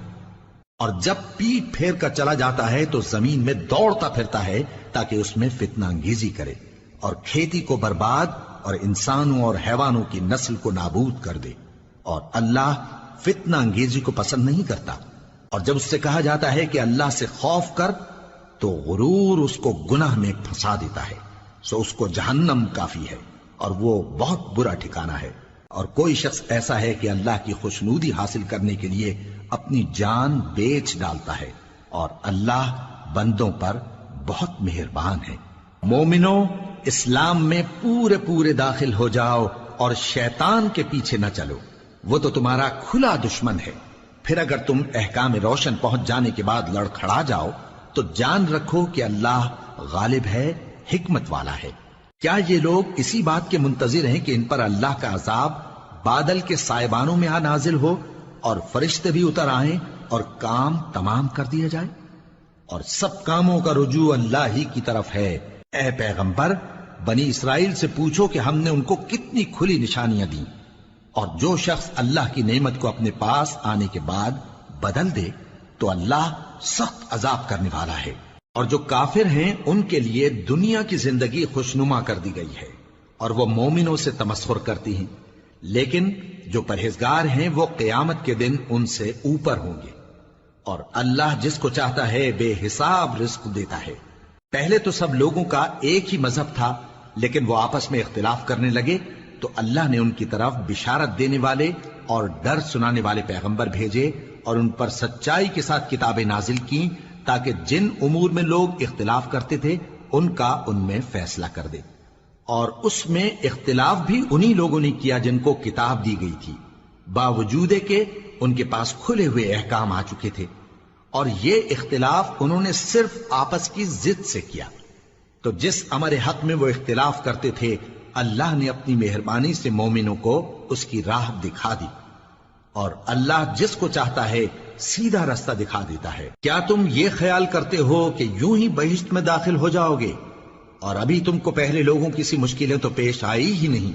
اور جب پیٹ پھیر کر چلا جاتا ہے تو زمین میں دوڑتا پھرتا ہے تاکہ اس میں فتنہ انگیزی کرے اور کھیتی کو برباد اور انسانوں اور حیوانوں کی نسل کو نابود کر دے، اور اللہ فتنہ انگیزی کو پسند نہیں کرتا۔ اور جب اس سے کہا جاتا ہے کہ اللہ سے خوف کر تو غرور اس کو گناہ میں پھنسا دیتا ہے، سو اس کو جہنم کافی ہے اور وہ بہت برا ٹھکانہ ہے۔ اور کوئی شخص ایسا ہے کہ اللہ کی خوشنودی حاصل کرنے کے لیے اپنی جان بیچ ڈالتا ہے، اور اللہ بندوں پر بہت مہربان ہے۔ مومنو، اسلام میں پورے پورے داخل ہو جاؤ اور شیطان کے پیچھے نہ چلو، وہ تو تمہارا کھلا دشمن ہے۔ پھر اگر تم احکام روشن پہنچ جانے کے بعد لڑکھڑا جاؤ تو جان رکھو کہ اللہ غالب ہے، حکمت والا ہے۔ کیا یہ لوگ اسی بات کے منتظر ہیں کہ ان پر اللہ کا عذاب بادل کے سائبانوں میں نازل ہو اور فرشتے بھی اتر آئیں اور کام تمام کر دیا جائے؟ اور سب کاموں کا رجوع اللہ ہی کی طرف ہے۔ اے پیغمبر، بنی اسرائیل سے پوچھو کہ ہم نے ان کو کتنی کھلی نشانیاں دیں، اور جو شخص اللہ کی نعمت کو اپنے پاس آنے کے بعد بدل دے تو اللہ سخت عذاب کرنے والا ہے۔ اور جو کافر ہیں ان کے لیے دنیا کی زندگی خوشنما کر دی گئی ہے، اور وہ مومنوں سے تمسخر کرتی ہیں، لیکن جو پرہیزگار ہیں وہ قیامت کے دن ان سے اوپر ہوں گے۔ اور اللہ جس کو چاہتا ہے بے حساب رزق دیتا ہے۔ پہلے تو سب لوگوں کا ایک ہی مذہب تھا، لیکن وہ آپس میں اختلاف کرنے لگے تو اللہ نے ان کی طرف بشارت دینے والے اور ڈر سنانے والے پیغمبر بھیجے، اور ان پر سچائی کے ساتھ کتابیں نازل کی، تاکہ جن امور میں لوگ اختلاف کرتے تھے ان کا ان میں فیصلہ کر دے۔ اور اس میں اختلاف بھی انہی لوگوں نے کیا جن کو کتاب دی گئی تھی، باوجود کہ ان کے پاس کھلے ہوئے احکام آ چکے تھے، اور یہ اختلاف انہوں نے صرف آپس کی ضد سے کیا۔ تو جس امر حق میں وہ اختلاف کرتے تھے اللہ نے اپنی مہربانی سے مومنوں کو اس کی راہ دکھا دی، اور اللہ جس کو چاہتا ہے سیدھا رستہ دکھا دیتا ہے۔ کیا تم یہ خیال کرتے ہو کہ یوں ہی بہشت میں داخل ہو جاؤ گے، اور ابھی تم کو پہلے لوگوں کی سی مشکلیں تو پیش آئی ہی نہیں؟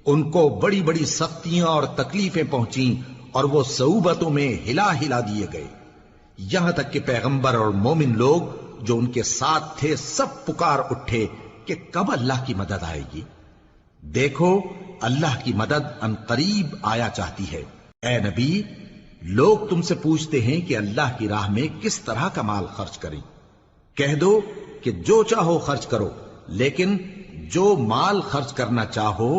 ان کو بڑی بڑی سختیاں اور تکلیفیں پہنچیں، اور وہ صعوبتوں میں ہلا ہلا دیے گئے، یہاں تک کہ پیغمبر اور مومن لوگ جو ان کے ساتھ تھے سب پکار اٹھے کہ کب اللہ کی مدد آئے گی۔ دیکھو اللہ کی مدد ان قریب آیا چاہتی ہے۔ اے نبی، لوگ تم سے پوچھتے ہیں کہ اللہ کی راہ میں کس طرح کا مال خرچ کریں۔ کہہ دو کہ جو چاہو خرچ کرو، لیکن جو مال خرچ کرنا چاہو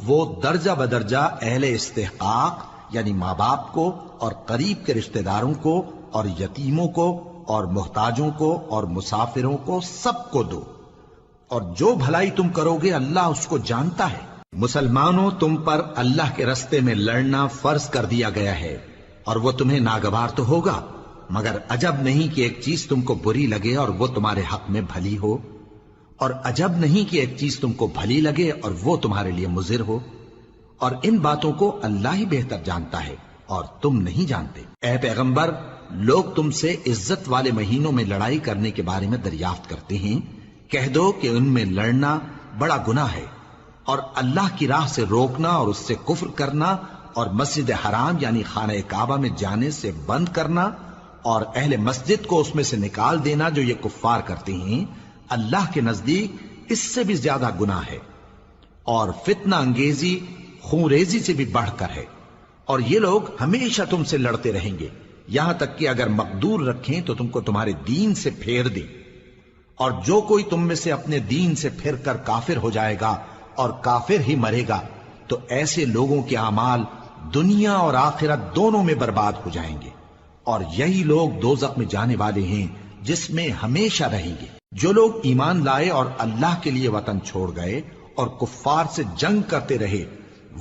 وہ درجہ بدرجہ اہل استحقاق یعنی ماں باپ کو اور قریب کے رشتہ داروں کو اور یتیموں کو اور محتاجوں کو اور مسافروں کو سب کو دو، اور جو بھلائی تم کرو گے اللہ اس کو جانتا ہے۔ مسلمانوں، تم پر اللہ کے رستے میں لڑنا فرض کر دیا گیا ہے، اور وہ تمہیں ناگوار تو ہوگا، مگر عجب نہیں کہ ایک چیز تم کو بری لگے اور وہ تمہارے حق میں بھلی ہو، اور عجب نہیں کہ ایک چیز تم کو بھلی لگے اور وہ تمہارے لیے مضر ہو، اور ان باتوں کو اللہ ہی بہتر جانتا ہے اور تم نہیں جانتے۔ اے پیغمبر، لوگ تم سے عزت والے مہینوں میں لڑائی کرنے کے بارے میں دریافت کرتے ہیں، کہہ دو کہ ان میں لڑنا بڑا گناہ ہے، اور اللہ کی راہ سے روکنا اور اس سے کفر کرنا اور مسجد حرام یعنی خانہ کعبہ میں جانے سے بند کرنا اور اہل مسجد کو اس میں سے نکال دینا جو یہ کفار کرتے ہیں، اللہ کے نزدیک اس سے بھی زیادہ گناہ ہے، اور فتنہ انگیزی خونریزی سے بھی بڑھ کر ہے۔ اور یہ لوگ ہمیشہ تم سے لڑتے رہیں گے، یہاں تک کہ اگر مقدور رکھیں تو تم کو تمہارے دین سے پھیر دیں، اور جو کوئی تم میں سے اپنے دین سے پھر کر کافر ہو جائے گا اور کافر ہی مرے گا تو ایسے لوگوں کے اعمال دنیا اور آخرت دونوں میں برباد ہو جائیں گے، اور یہی لوگ دوزخ میں جانے والے ہیں جس میں ہمیشہ رہیں گے۔ جو لوگ ایمان لائے اور اللہ کے لیے وطن چھوڑ گئے اور کفار سے جنگ کرتے رہے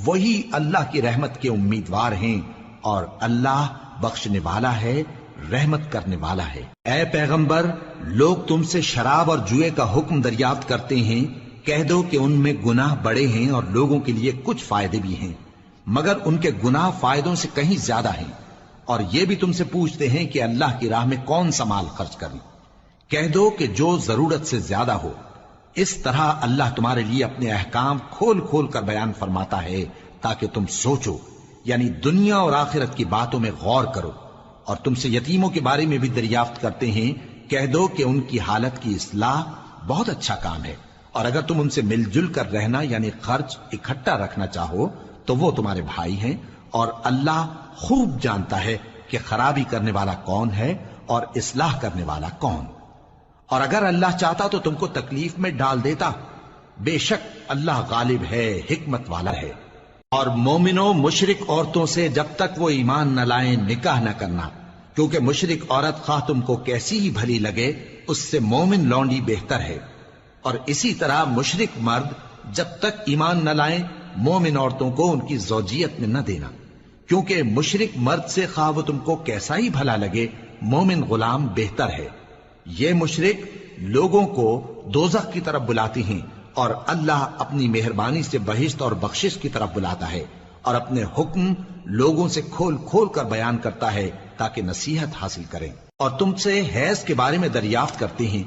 وہی اللہ کی رحمت کے امیدوار ہیں، اور اللہ بخشنے والا ہے، رحمت کرنے والا ہے۔ اے پیغمبر، لوگ تم سے شراب اور جوئے کا حکم دریافت کرتے ہیں، کہہ دو کہ ان میں گناہ بڑے ہیں اور لوگوں کے لیے کچھ فائدے بھی ہیں، مگر ان کے گناہ فائدوں سے کہیں زیادہ ہیں۔ اور یہ بھی تم سے پوچھتے ہیں کہ اللہ کی راہ میں کون سا مال خرچ کریں، کہہ دو کہ جو ضرورت سے زیادہ ہو۔ اس طرح اللہ تمہارے لیے اپنے احکام کھول کھول کر بیان فرماتا ہے تاکہ تم سوچو، یعنی دنیا اور آخرت کی باتوں میں غور کرو۔ اور تم سے یتیموں کے بارے میں بھی دریافت کرتے ہیں، کہہ دو کہ ان کی حالت کی اصلاح بہت اچھا کام ہے، اور اگر تم ان سے مل جل کر رہنا یعنی خرچ اکٹھا رکھنا چاہو تو وہ تمہارے بھائی ہیں، اور اللہ خوب جانتا ہے کہ خرابی کرنے والا کون ہے اور اصلاح کرنے والا کون۔ اور اگر اللہ چاہتا تو تم کو تکلیف میں ڈال دیتا، بے شک اللہ غالب ہے، حکمت والا ہے۔ اور مومنوں مشرک عورتوں سے جب تک وہ ایمان نہ لائیں نکاح نہ کرنا، کیونکہ مشرک عورت خواہ تم کو کیسی ہی بھلی لگے اس سے مومن لونڈی بہتر ہے۔ اور اسی طرح مشرک مرد جب تک ایمان نہ لائیں مومن عورتوں کو ان کی زوجیت میں نہ دینا، کیونکہ مشرک مرد سے خواہ وہ تم کو کیسا ہی بھلا لگے مومن غلام بہتر ہے۔ یہ مشرک لوگوں کو دوزخ کی طرف بلاتی ہیں، اور اللہ اپنی مہربانی سے بہشت اور بخشش کی طرف بلاتا ہے، اور اپنے حکم لوگوں سے کھول کھول کر بیان کرتا ہے تاکہ نصیحت حاصل کریں۔ اور تم سے حیض کے بارے میں دریافت کرتے ہیں،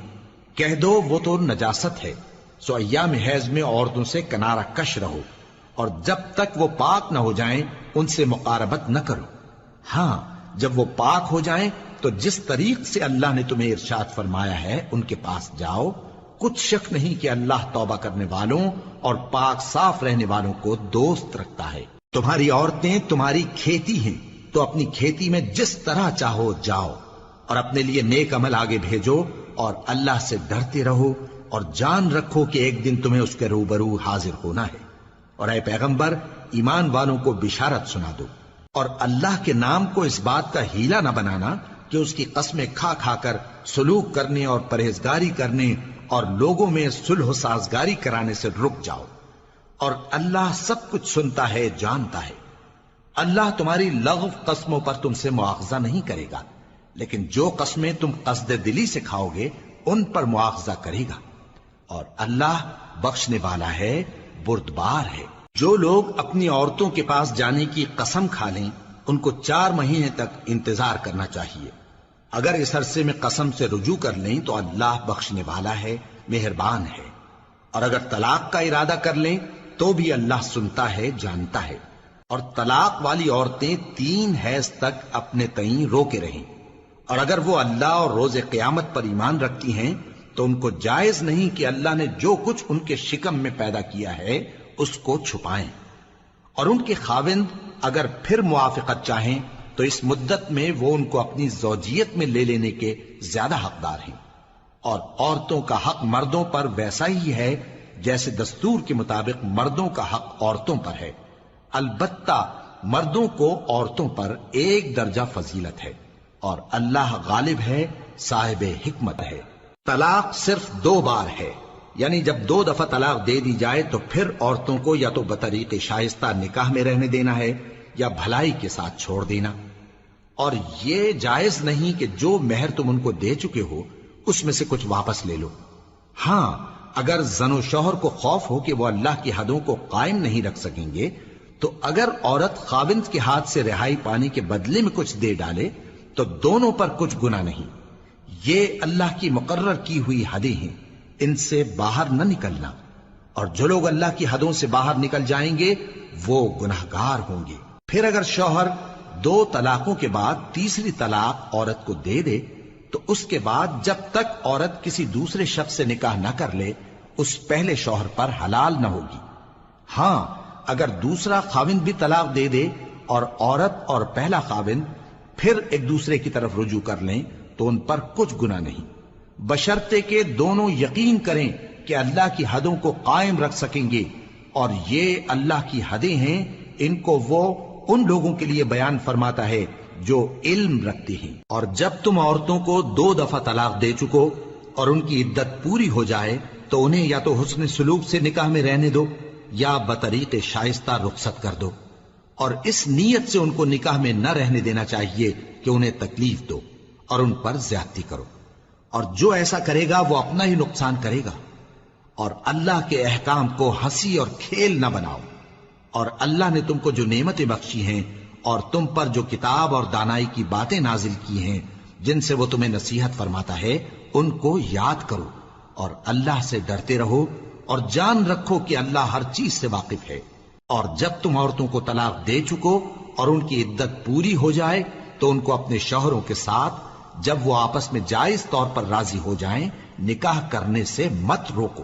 کہہ دو وہ تو نجاست ہے، سو ایام حیض میں عورتوں سے کنارہ کش رہو، اور جب تک وہ پاک نہ ہو جائیں ان سے مقاربت نہ کرو۔ ہاں جب وہ پاک ہو جائیں تو جس طریق سے اللہ نے تمہیں ارشاد فرمایا ہے ان کے پاس جاؤ، کچھ شک نہیں کہ اللہ توبہ کرنے والوں اور پاک صاف رہنے والوں کو دوست رکھتا ہے۔ تمہاری عورتیں تمہاری کھیتی ہیں، تو اپنی کھیتی میں جس طرح چاہو جاؤ، اور اپنے لیے نیک عمل آگے بھیجو، اور اللہ سے ڈرتے رہو، اور جان رکھو کہ ایک دن تمہیں اس کے روبرو حاضر ہونا ہے۔ اور اے پیغمبر ایمان والوں کو بشارت سنا دو، اور اللہ کے نام کو اس بات کا ہیلا نہ بنانا کہ اس کی قسمیں کھا کھا کر سلوک کرنے اور پرہیزگاری کرنے اور لوگوں میں صلح و سازگاری کرانے سے رک جاؤ، اور اللہ سب کچھ سنتا ہے جانتا ہے۔ اللہ تمہاری لغو قسموں پر تم سے مواخذہ نہیں کرے گا، لیکن جو قسمیں تم قصد دلی سے کھاؤ گے ان پر مواخذہ کرے گا، اور اللہ بخشنے والا ہے بردبار ہے۔ جو لوگ اپنی عورتوں کے پاس جانے کی قسم کھا لیں ان کو 4 مہینے تک انتظار کرنا چاہیے۔ اگر اس عرصے میں قسم سے رجوع کر لیں تو اللہ بخشنے والا ہے، مہربان ہے، اور اگر طلاق کا ارادہ کر لیں تو بھی اللہ سنتا ہے جانتا ہے۔ اور طلاق والی عورتیں 3 حیض تک اپنے تئیں روکے رہیں، اور اگر وہ اللہ اور روز قیامت پر ایمان رکھتی ہیں تو ان کو جائز نہیں کہ اللہ نے جو کچھ ان کے شکم میں پیدا کیا ہے اس کو چھپائیں، اور ان کے خاوند اگر پھر موافقت چاہیں تو اس مدت میں وہ ان کو اپنی زوجیت میں لے لینے کے زیادہ حقدار ہیں۔ اور عورتوں کا حق مردوں پر ویسا ہی ہے جیسے دستور کے مطابق مردوں کا حق عورتوں پر ہے، البتہ مردوں کو عورتوں پر 1 درجہ فضیلت ہے، اور اللہ غالب ہے، صاحب حکمت ہے۔ طلاق صرف 2 بار ہے، یعنی جب 2 دفعہ طلاق دے دی جائے تو پھر عورتوں کو یا تو بطریق شائستہ نکاح میں رہنے دینا ہے یا بھلائی کے ساتھ چھوڑ دینا، اور یہ جائز نہیں کہ جو مہر تم ان کو دے چکے ہو اس میں سے کچھ واپس لے لو۔ ہاں اگر زن و شوہر کو خوف ہو کہ وہ اللہ کی حدوں کو قائم نہیں رکھ سکیں گے تو اگر عورت خاوند کے ہاتھ سے رہائی پانے کے بدلے میں کچھ دے ڈالے تو دونوں پر کچھ گناہ نہیں۔ یہ اللہ کی مقرر کی ہوئی حدیں ہیں، ان سے باہر نہ نکلنا، اور جو لوگ اللہ کی حدوں سے باہر نکل جائیں گے وہ گناہگار ہوں گے۔ پھر اگر شوہر 2 طلاقوں کے بعد تیسری طلاق عورت کو دے دے تو اس کے بعد جب تک عورت کسی دوسرے شخص سے نکاح نہ کر لے اس پہلے شوہر پر حلال نہ ہوگی۔ ہاں اگر دوسرا خاوند بھی طلاق دے دے اور عورت اور پہلا خاوند پھر ایک دوسرے کی طرف رجوع کر لیں تو ان پر کچھ گناہ نہیں، بشرطے کہ دونوں یقین کریں کہ اللہ کی حدوں کو قائم رکھ سکیں گے، اور یہ اللہ کی حدیں ہیں، ان کو وہ ان لوگوں کے لیے بیان فرماتا ہے جو علم رکھتے ہیں۔ اور جب تم عورتوں کو 2 دفعہ طلاق دے چکو اور ان کی عدت پوری ہو جائے تو انہیں یا تو حسن سلوک سے نکاح میں رہنے دو یا بطریق شائستہ رخصت کر دو، اور اس نیت سے ان کو نکاح میں نہ رہنے دینا چاہیے کہ انہیں تکلیف دو اور ان پر زیادتی کرو، اور جو ایسا کرے گا وہ اپنا ہی نقصان کرے گا۔ اور اللہ کے احکام کو ہنسی اور کھیل نہ بناؤ، اور اللہ نے تم کو جو نعمتیں بخشی ہیں اور تم پر جو کتاب اور دانائی کی باتیں نازل کی ہیں جن سے وہ تمہیں نصیحت فرماتا ہے ان کو یاد کرو، اور اللہ سے ڈرتے رہو، اور جان رکھو کہ اللہ ہر چیز سے واقف ہے۔ اور جب تم عورتوں کو طلاق دے چکو اور ان کی عدت پوری ہو جائے تو ان کو اپنے شوہروں کے ساتھ جب وہ آپس میں جائز طور پر راضی ہو جائیں نکاح کرنے سے مت روکو۔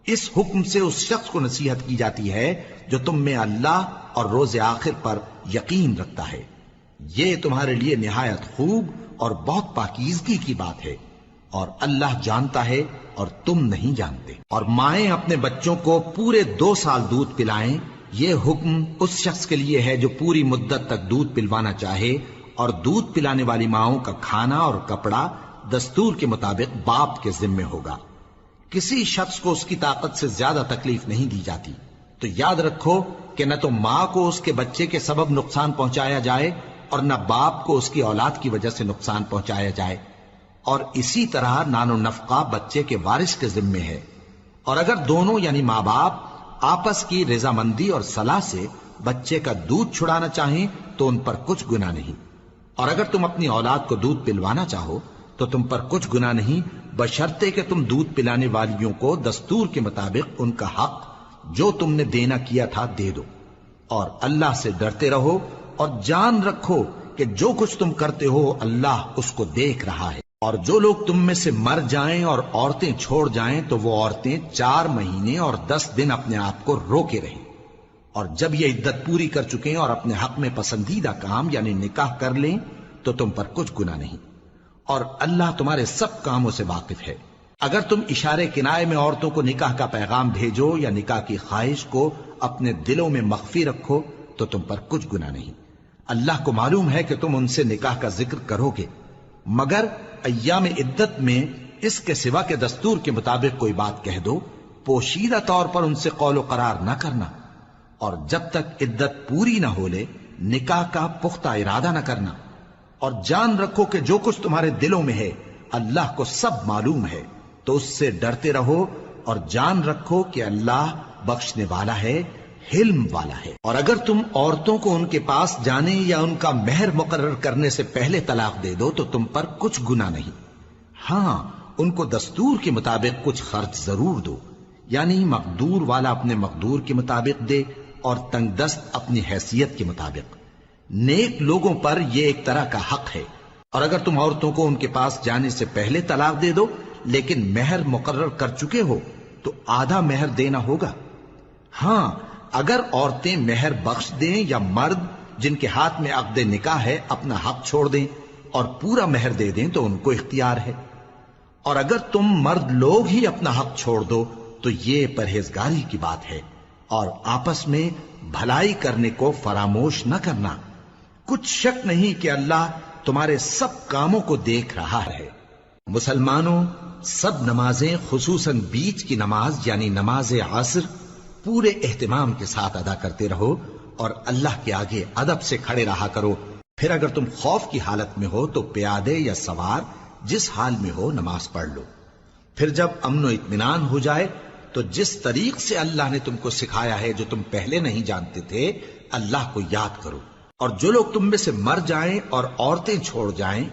اس حکم سے اس شخص کو نصیحت کی جاتی ہے جو تم میں اللہ اور روز آخر پر یقین رکھتا ہے، یہ تمہارے لیے نہایت خوب اور بہت پاکیزگی کی بات ہے، اور اللہ جانتا ہے اور تم نہیں جانتے۔ اور مائیں اپنے بچوں کو پورے 2 سال دودھ پلائیں یہ حکم اس شخص کے لیے ہے جو پوری مدت تک دودھ پلوانا چاہے، اور دودھ پلانے والی ماؤں کا کھانا اور کپڑا دستور کے مطابق باپ کے ذمے ہوگا۔ کسی شخص کو اس کی طاقت سے زیادہ تکلیف نہیں دی جاتی، تو یاد رکھو کہ نہ تو ماں کو اس کے بچے کے سبب نقصان پہنچایا جائے اور نہ باپ کو اس کی اولاد کی وجہ سے نقصان پہنچایا جائے، اور اسی طرح نان و نفقہ بچے کے وارث کے ذمے ہے۔ اور اگر دونوں یعنی ماں باپ آپس کی رضامندی اور صلاح سے بچے کا دودھ چھڑانا چاہیں تو ان پر کچھ گناہ نہیں، اور اگر تم اپنی اولاد کو دودھ پلوانا چاہو تو تم پر کچھ گناہ نہیں، بشرطے کہ تم دودھ پلانے والیوں کو دستور کے مطابق ان کا حق جو تم نے دینا کیا تھا دے دو، اور اللہ سے ڈرتے رہو اور جان رکھو کہ جو کچھ تم کرتے ہو اللہ اس کو دیکھ رہا ہے۔ اور جو لوگ تم میں سے مر جائیں اور عورتیں چھوڑ جائیں تو وہ عورتیں 4 مہینے اور 10 دن اپنے آپ کو روکے رہیں، اور جب یہ عدت پوری کر چکیں اور اپنے حق میں پسندیدہ کام یعنی نکاح کر لیں تو تم پر کچھ گناہ نہیں، اور اللہ تمہارے سب کاموں سے واقف ہے۔ اگر تم اشارے کنائے میں عورتوں کو نکاح کا پیغام بھیجو یا نکاح کی خواہش کو اپنے دلوں میں مخفی رکھو تو تم پر کچھ گناہ نہیں۔ اللہ کو معلوم ہے کہ تم ان سے نکاح کا ذکر کرو گے، مگر ایام عدت میں اس کے سوا کے دستور کے مطابق کوئی بات کہہ دو، پوشیدہ طور پر ان سے قول و قرار نہ کرنا، اور جب تک عدت پوری نہ ہو لے نکاح کا پختہ ارادہ نہ کرنا، اور جان رکھو کہ جو کچھ تمہارے دلوں میں ہے اللہ کو سب معلوم ہے، تو اس سے ڈرتے رہو اور جان رکھو کہ اللہ بخشنے والا ہے، حلم والا ہے۔ اور اگر تم عورتوں کو ان کے پاس جانے یا ان کا مہر مقرر کرنے سے پہلے طلاق دے دو تو تم پر کچھ گناہ نہیں، ہاں ان کو دستور کے مطابق کچھ خرچ ضرور دو، یعنی مقدور والا اپنے مقدور کے مطابق دے اور تنگ دست اپنی حیثیت کے مطابق۔ نیک لوگوں پر یہ ایک طرح کا حق ہے۔ اور اگر تم عورتوں کو ان کے پاس جانے سے پہلے طلاق دے دو لیکن مہر مقرر کر چکے ہو تو آدھا مہر دینا ہوگا۔ ہاں اگر عورتیں مہر بخش دیں یا مرد جن کے ہاتھ میں عقد نکاح ہے اپنا حق چھوڑ دیں اور پورا مہر دے دیں تو ان کو اختیار ہے۔ اور اگر تم مرد لوگ ہی اپنا حق چھوڑ دو تو یہ پرہیزگاری کی بات ہے، اور آپس میں بھلائی کرنے کو فراموش نہ کرنا۔ کچھ شک نہیں کہ اللہ تمہارے سب کاموں کو دیکھ رہا ہے۔ مسلمانوں، سب نمازیں خصوصاً بیچ کی نماز یعنی نماز عصر پورے اہتمام کے ساتھ ادا کرتے رہو اور اللہ کے آگے ادب سے کھڑے رہا کرو۔ پھر اگر تم خوف کی حالت میں ہو تو پیادے یا سوار جس حال میں ہو نماز پڑھ لو۔ پھر جب امن و اطمینان ہو جائے تو جس طریق سے اللہ نے تم کو سکھایا ہے جو تم پہلے نہیں جانتے تھے اللہ کو یاد کرو۔ اور جو لوگ تم میں سے مر جائیں اور عورتیں چھوڑ جائیں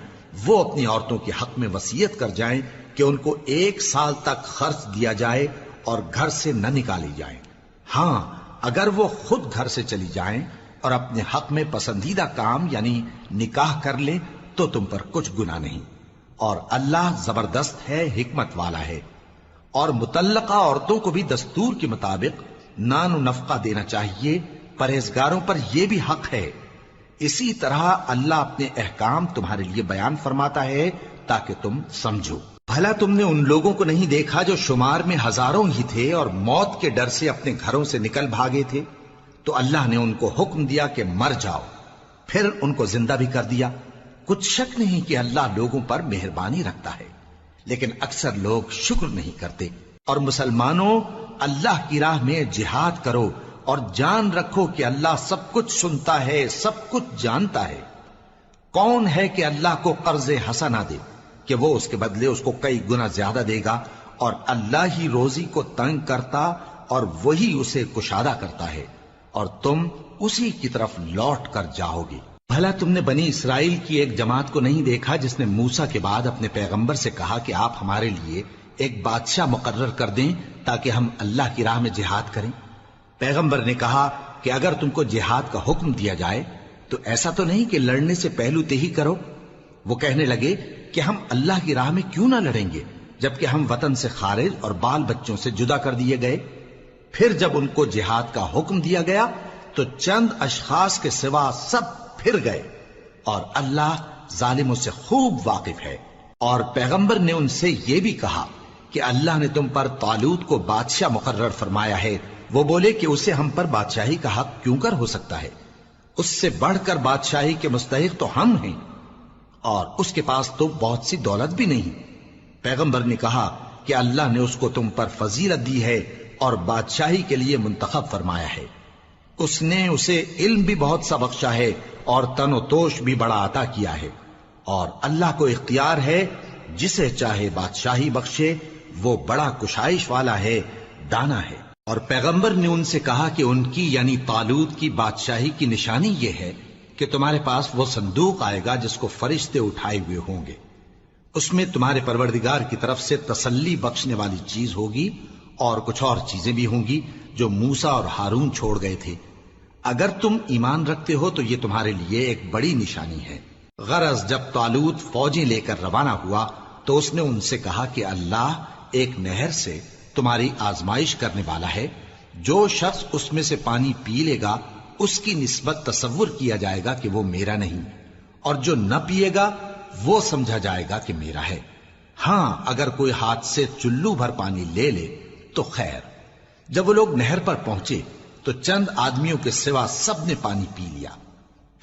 وہ اپنی عورتوں کے حق میں وصیت کر جائیں کہ ان کو 1 سال تک خرچ دیا جائے اور گھر سے نہ نکالی جائیں۔ ہاں اگر وہ خود گھر سے چلی جائیں اور اپنے حق میں پسندیدہ کام یعنی نکاح کر لیں تو تم پر کچھ گناہ نہیں، اور اللہ زبردست ہے، حکمت والا ہے۔ اور مطلقہ عورتوں کو بھی دستور کے مطابق نان و نفقہ دینا چاہیے، پرہیزگاروں پر یہ بھی حق ہے۔ اسی طرح اللہ اپنے احکام تمہارے لیے بیان فرماتا ہے تاکہ تم سمجھو۔ بھلا تم نے ان لوگوں کو نہیں دیکھا جو شمار میں ہزاروں ہی تھے اور موت کے ڈر سے اپنے گھروں سے نکل بھاگے تھے؟ تو اللہ نے ان کو حکم دیا کہ مر جاؤ، پھر ان کو زندہ بھی کر دیا۔ کچھ شک نہیں کہ اللہ لوگوں پر مہربانی رکھتا ہے، لیکن اکثر لوگ شکر نہیں کرتے۔ اور مسلمانوں، اللہ کی راہ میں جہاد کرو اور جان رکھو کہ اللہ سب کچھ سنتا ہے، سب کچھ جانتا ہے۔ کون ہے کہ اللہ کو قرض حسنہ دے کہ وہ اس کے بدلے اس کو کئی گنا زیادہ دے گا؟ اور اللہ ہی روزی کو تنگ کرتا اور وہی اسے کشادہ کرتا ہے، اور تم اسی کی طرف لوٹ کر جاؤ گے۔ بھلا تم نے بنی اسرائیل کی ایک جماعت کو نہیں دیکھا جس نے موسیٰ کے بعد اپنے پیغمبر سے کہا کہ آپ ہمارے لیے ایک بادشاہ مقرر کر دیں تاکہ ہم اللہ کی راہ میں جہاد کریں؟ پیغمبر نے کہا کہ اگر تم کو جہاد کا حکم دیا جائے تو ایسا تو نہیں کہ لڑنے سے پہلو تہی کرو۔ وہ کہنے لگے کہ ہم اللہ کی راہ میں کیوں نہ لڑیں گے جبکہ ہم وطن سے خارج اور بال بچوں سے جدا کر دیے گئے۔ پھر جب ان کو جہاد کا حکم دیا گیا تو چند اشخاص کے سوا سب پھر گئے، اور اللہ ظالموں سے خوب واقف ہے۔ اور پیغمبر نے ان سے یہ بھی کہا کہ اللہ نے تم پر طالوت کو بادشاہ مقرر فرمایا ہے، وہ بولے کہ اسے ہم پر بادشاہی کا حق کیوں کر ہو سکتا ہے؟ اس سے بڑھ کر بادشاہی کے مستحق تو ہم ہیں، اور اس کے پاس تو بہت سی دولت بھی نہیں۔ پیغمبر نے کہا کہ اللہ نے اس کو تم پر فضیلت دی ہے اور بادشاہی کے لیے منتخب فرمایا ہے۔ اس نے اسے علم بھی بہت سا بخشا ہے اور تن و توش بھی بڑا عطا کیا ہے، اور اللہ کو اختیار ہے جسے چاہے بادشاہی بخشے، وہ بڑا کشائش والا ہے، دانا ہے۔ اور پیغمبر نے ان سے کہا کہ ان کی یعنی طالوت کی بادشاہی کی نشانی یہ ہے کہ تمہارے پاس وہ صندوق آئے گا جس کو فرشتے اٹھائے ہوئے ہوں گے، اس میں تمہارے پروردگار کی طرف سے تسلی بخشنے والی چیز ہوگی اور کچھ اور چیزیں بھی ہوں گی جو موسیٰ اور ہارون چھوڑ گئے تھے۔ اگر تم ایمان رکھتے ہو تو یہ تمہارے لیے ایک بڑی نشانی ہے۔ غرض جب طالوت فوجیں لے کر روانہ ہوا تو اس نے ان سے کہا کہ اللہ ایک نہر سے تمہاری آزمائش کرنے والا ہے، جو شخص اس میں سے پانی پی لے گا اس کی نسبت تصور کیا جائے گا کہ وہ میرا نہیں، اور جو نہ پیے گا وہ سمجھا جائے گا کہ میرا ہے۔ ہاں اگر کوئی ہاتھ سے چلو بھر پانی لے لے تو خیر۔ جب وہ لوگ نہر پر پہنچے تو چند آدمیوں کے سوا سب نے پانی پی لیا۔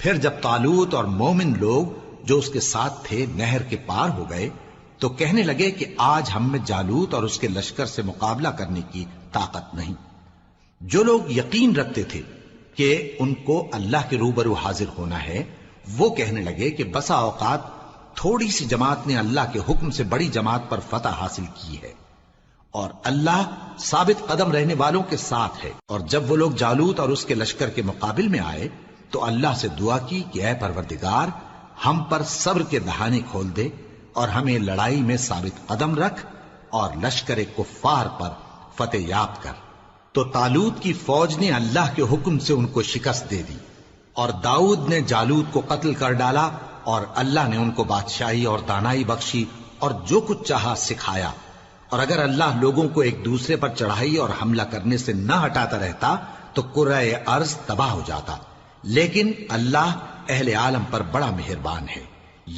پھر جب طالوت اور مومن لوگ جو اس کے ساتھ تھے نہر کے پار ہو گئے تو کہنے لگے کہ آج ہم میں جالوت اور اس کے لشکر سے مقابلہ کرنے کی طاقت نہیں۔ جو لوگ یقین رکھتے تھے کہ ان کو اللہ کے روبرو حاضر ہونا ہے، وہ کہنے لگے کہ بسا اوقات تھوڑی سی جماعت نے اللہ کے حکم سے بڑی جماعت پر فتح حاصل کی ہے، اور اللہ ثابت قدم رہنے والوں کے ساتھ ہے۔ اور جب وہ لوگ جالوت اور اس کے لشکر کے مقابل میں آئے تو اللہ سے دعا کی کہ اے پروردگار، ہم پر صبر کے دہانے کھول دے اور ہمیں لڑائی میں ثابت قدم رکھ اور لشکر کفار پر فتح یاب کر۔ تو طالوت کی فوج نے اللہ کے حکم سے ان کو شکست دے دی، اور داؤد نے جالوت کو قتل کر ڈالا، اور اللہ نے ان کو بادشاہی اور دانائی بخشی اور جو کچھ چاہا سکھایا۔ اور اگر اللہ لوگوں کو ایک دوسرے پر چڑھائی اور حملہ کرنے سے نہ ہٹاتا رہتا تو کرۂ ارض تباہ ہو جاتا، لیکن اللہ اہل عالم پر بڑا مہربان ہے۔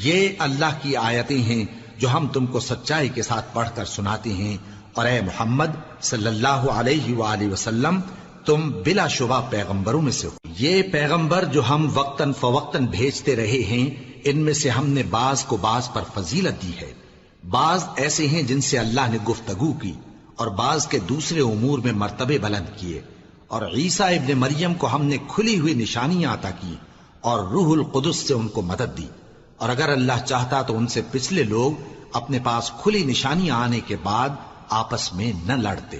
یہ اللہ کی آیتیں ہیں جو ہم تم کو سچائی کے ساتھ پڑھ کر سناتے ہیں، اور اے محمد صلی اللہ علیہ وآلہ وسلم تم بلا شبہ پیغمبروں میں سے ہو۔ یہ پیغمبر جو ہم وقتاً فوقتاً بھیجتے رہے ہیں، ان میں سے ہم نے بعض کو بعض پر فضیلت دی ہے۔ بعض ایسے ہیں جن سے اللہ نے گفتگو کی، اور بعض کے دوسرے امور میں مرتبے بلند کیے، اور عیسیٰ ابن مریم کو ہم نے کھلی ہوئی نشانیاں عطا کی اور روح القدس سے ان کو مدد دی۔ اور اگر اللہ چاہتا تو ان سے پچھلے لوگ اپنے پاس کھلی نشانیاں آنے کے بعد آپس میں نہ لڑتے،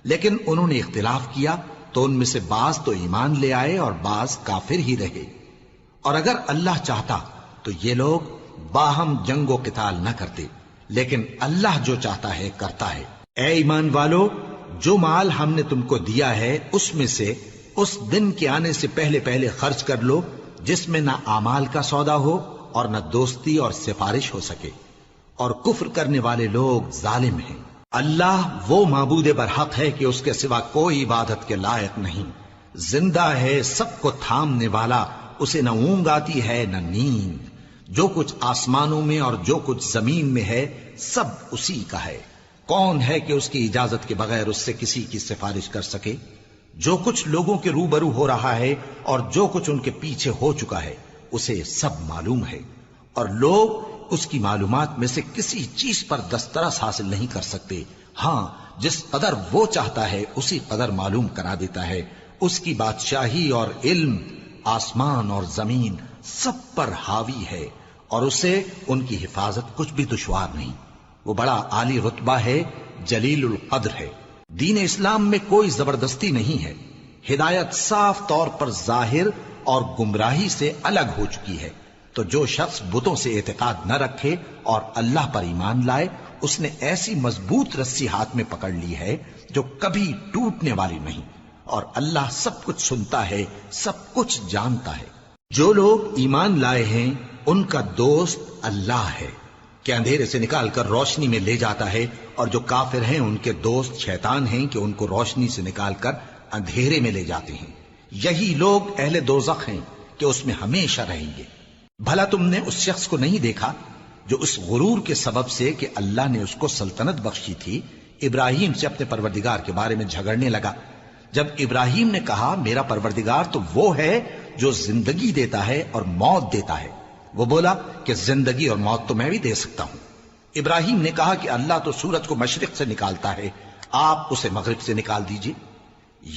لیکن انہوں نے اختلاف کیا تو ان میں سے بعض تو ایمان لے آئے اور بعض کافر ہی رہے۔ اور اگر اللہ چاہتا تو یہ لوگ باہم جنگ و قتال نہ کرتے، لیکن اللہ جو چاہتا ہے کرتا ہے۔ اے ایمان والو، جو مال ہم نے تم کو دیا ہے اس میں سے اس دن کے آنے سے پہلے پہلے خرچ کر لو جس میں نہ اعمال کا سودا ہو اور نہ دوستی اور سفارش ہو سکے، اور کفر کرنے والے لوگ ظالم ہیں۔ اللہ وہ معبود برحق ہے کہ اس کے سوا کوئی عبادت کے لائق نہیں، زندہ ہے، سب کو تھامنے والا، اسے نہ اونگ آتی ہے نہ نیند۔ جو کچھ آسمانوں میں اور جو کچھ زمین میں ہے سب اسی کا ہے۔ کون ہے کہ اس کی اجازت کے بغیر اس سے کسی کی سفارش کر سکے؟ جو کچھ لوگوں کے روبرو ہو رہا ہے اور جو کچھ ان کے پیچھے ہو چکا ہے اسے سب معلوم ہے، اور لوگ اس کی معلومات میں سے کسی چیز پر دسترس حاصل نہیں کر سکتے۔ ہاں جس قدر وہ چاہتا ہے اسی قدر معلوم کرا دیتا ہے۔ اس کی بادشاہی اور علم آسمان اور زمین سب پر حاوی ہے، اور اسے ان کی حفاظت کچھ بھی دشوار نہیں۔ وہ بڑا عالی رتبہ ہے، جلیل القدر ہے۔ دین اسلام میں کوئی زبردستی نہیں ہے، ہدایت صاف طور پر ظاہر اور گمراہی سے الگ ہو چکی ہے۔ تو جو شخص بتوں سے اعتقاد نہ رکھے اور اللہ پر ایمان لائے، اس نے ایسی مضبوط رسی ہاتھ میں پکڑ لی ہے جو کبھی ٹوٹنے والی نہیں، اور اللہ سب کچھ سنتا ہے، سب کچھ جانتا ہے۔ جو لوگ ایمان لائے ہیں ان کا دوست اللہ ہے کہ اندھیرے سے نکال کر روشنی میں لے جاتا ہے، اور جو کافر ہیں ان کے دوست شیطان ہیں کہ ان کو روشنی سے نکال کر اندھیرے میں لے جاتے ہیں۔ یہی لوگ اہل دوزخ ہیں کہ اس میں ہمیشہ رہیں گے۔ بھلا تم نے اس شخص کو نہیں دیکھا جو اس غرور کے سبب سے کہ اللہ نے اس کو سلطنت بخشی تھی ابراہیم سے اپنے پروردگار کے بارے میں جھگڑنے لگا، جب ابراہیم نے کہا میرا پروردگار تو وہ ہے جو زندگی دیتا ہے اور موت دیتا ہے، وہ بولا کہ زندگی اور موت تو میں بھی دے سکتا ہوں۔ ابراہیم نے کہا کہ اللہ تو سورج کو مشرق سے نکالتا ہے، آپ اسے مغرب سے نکال دیجئے۔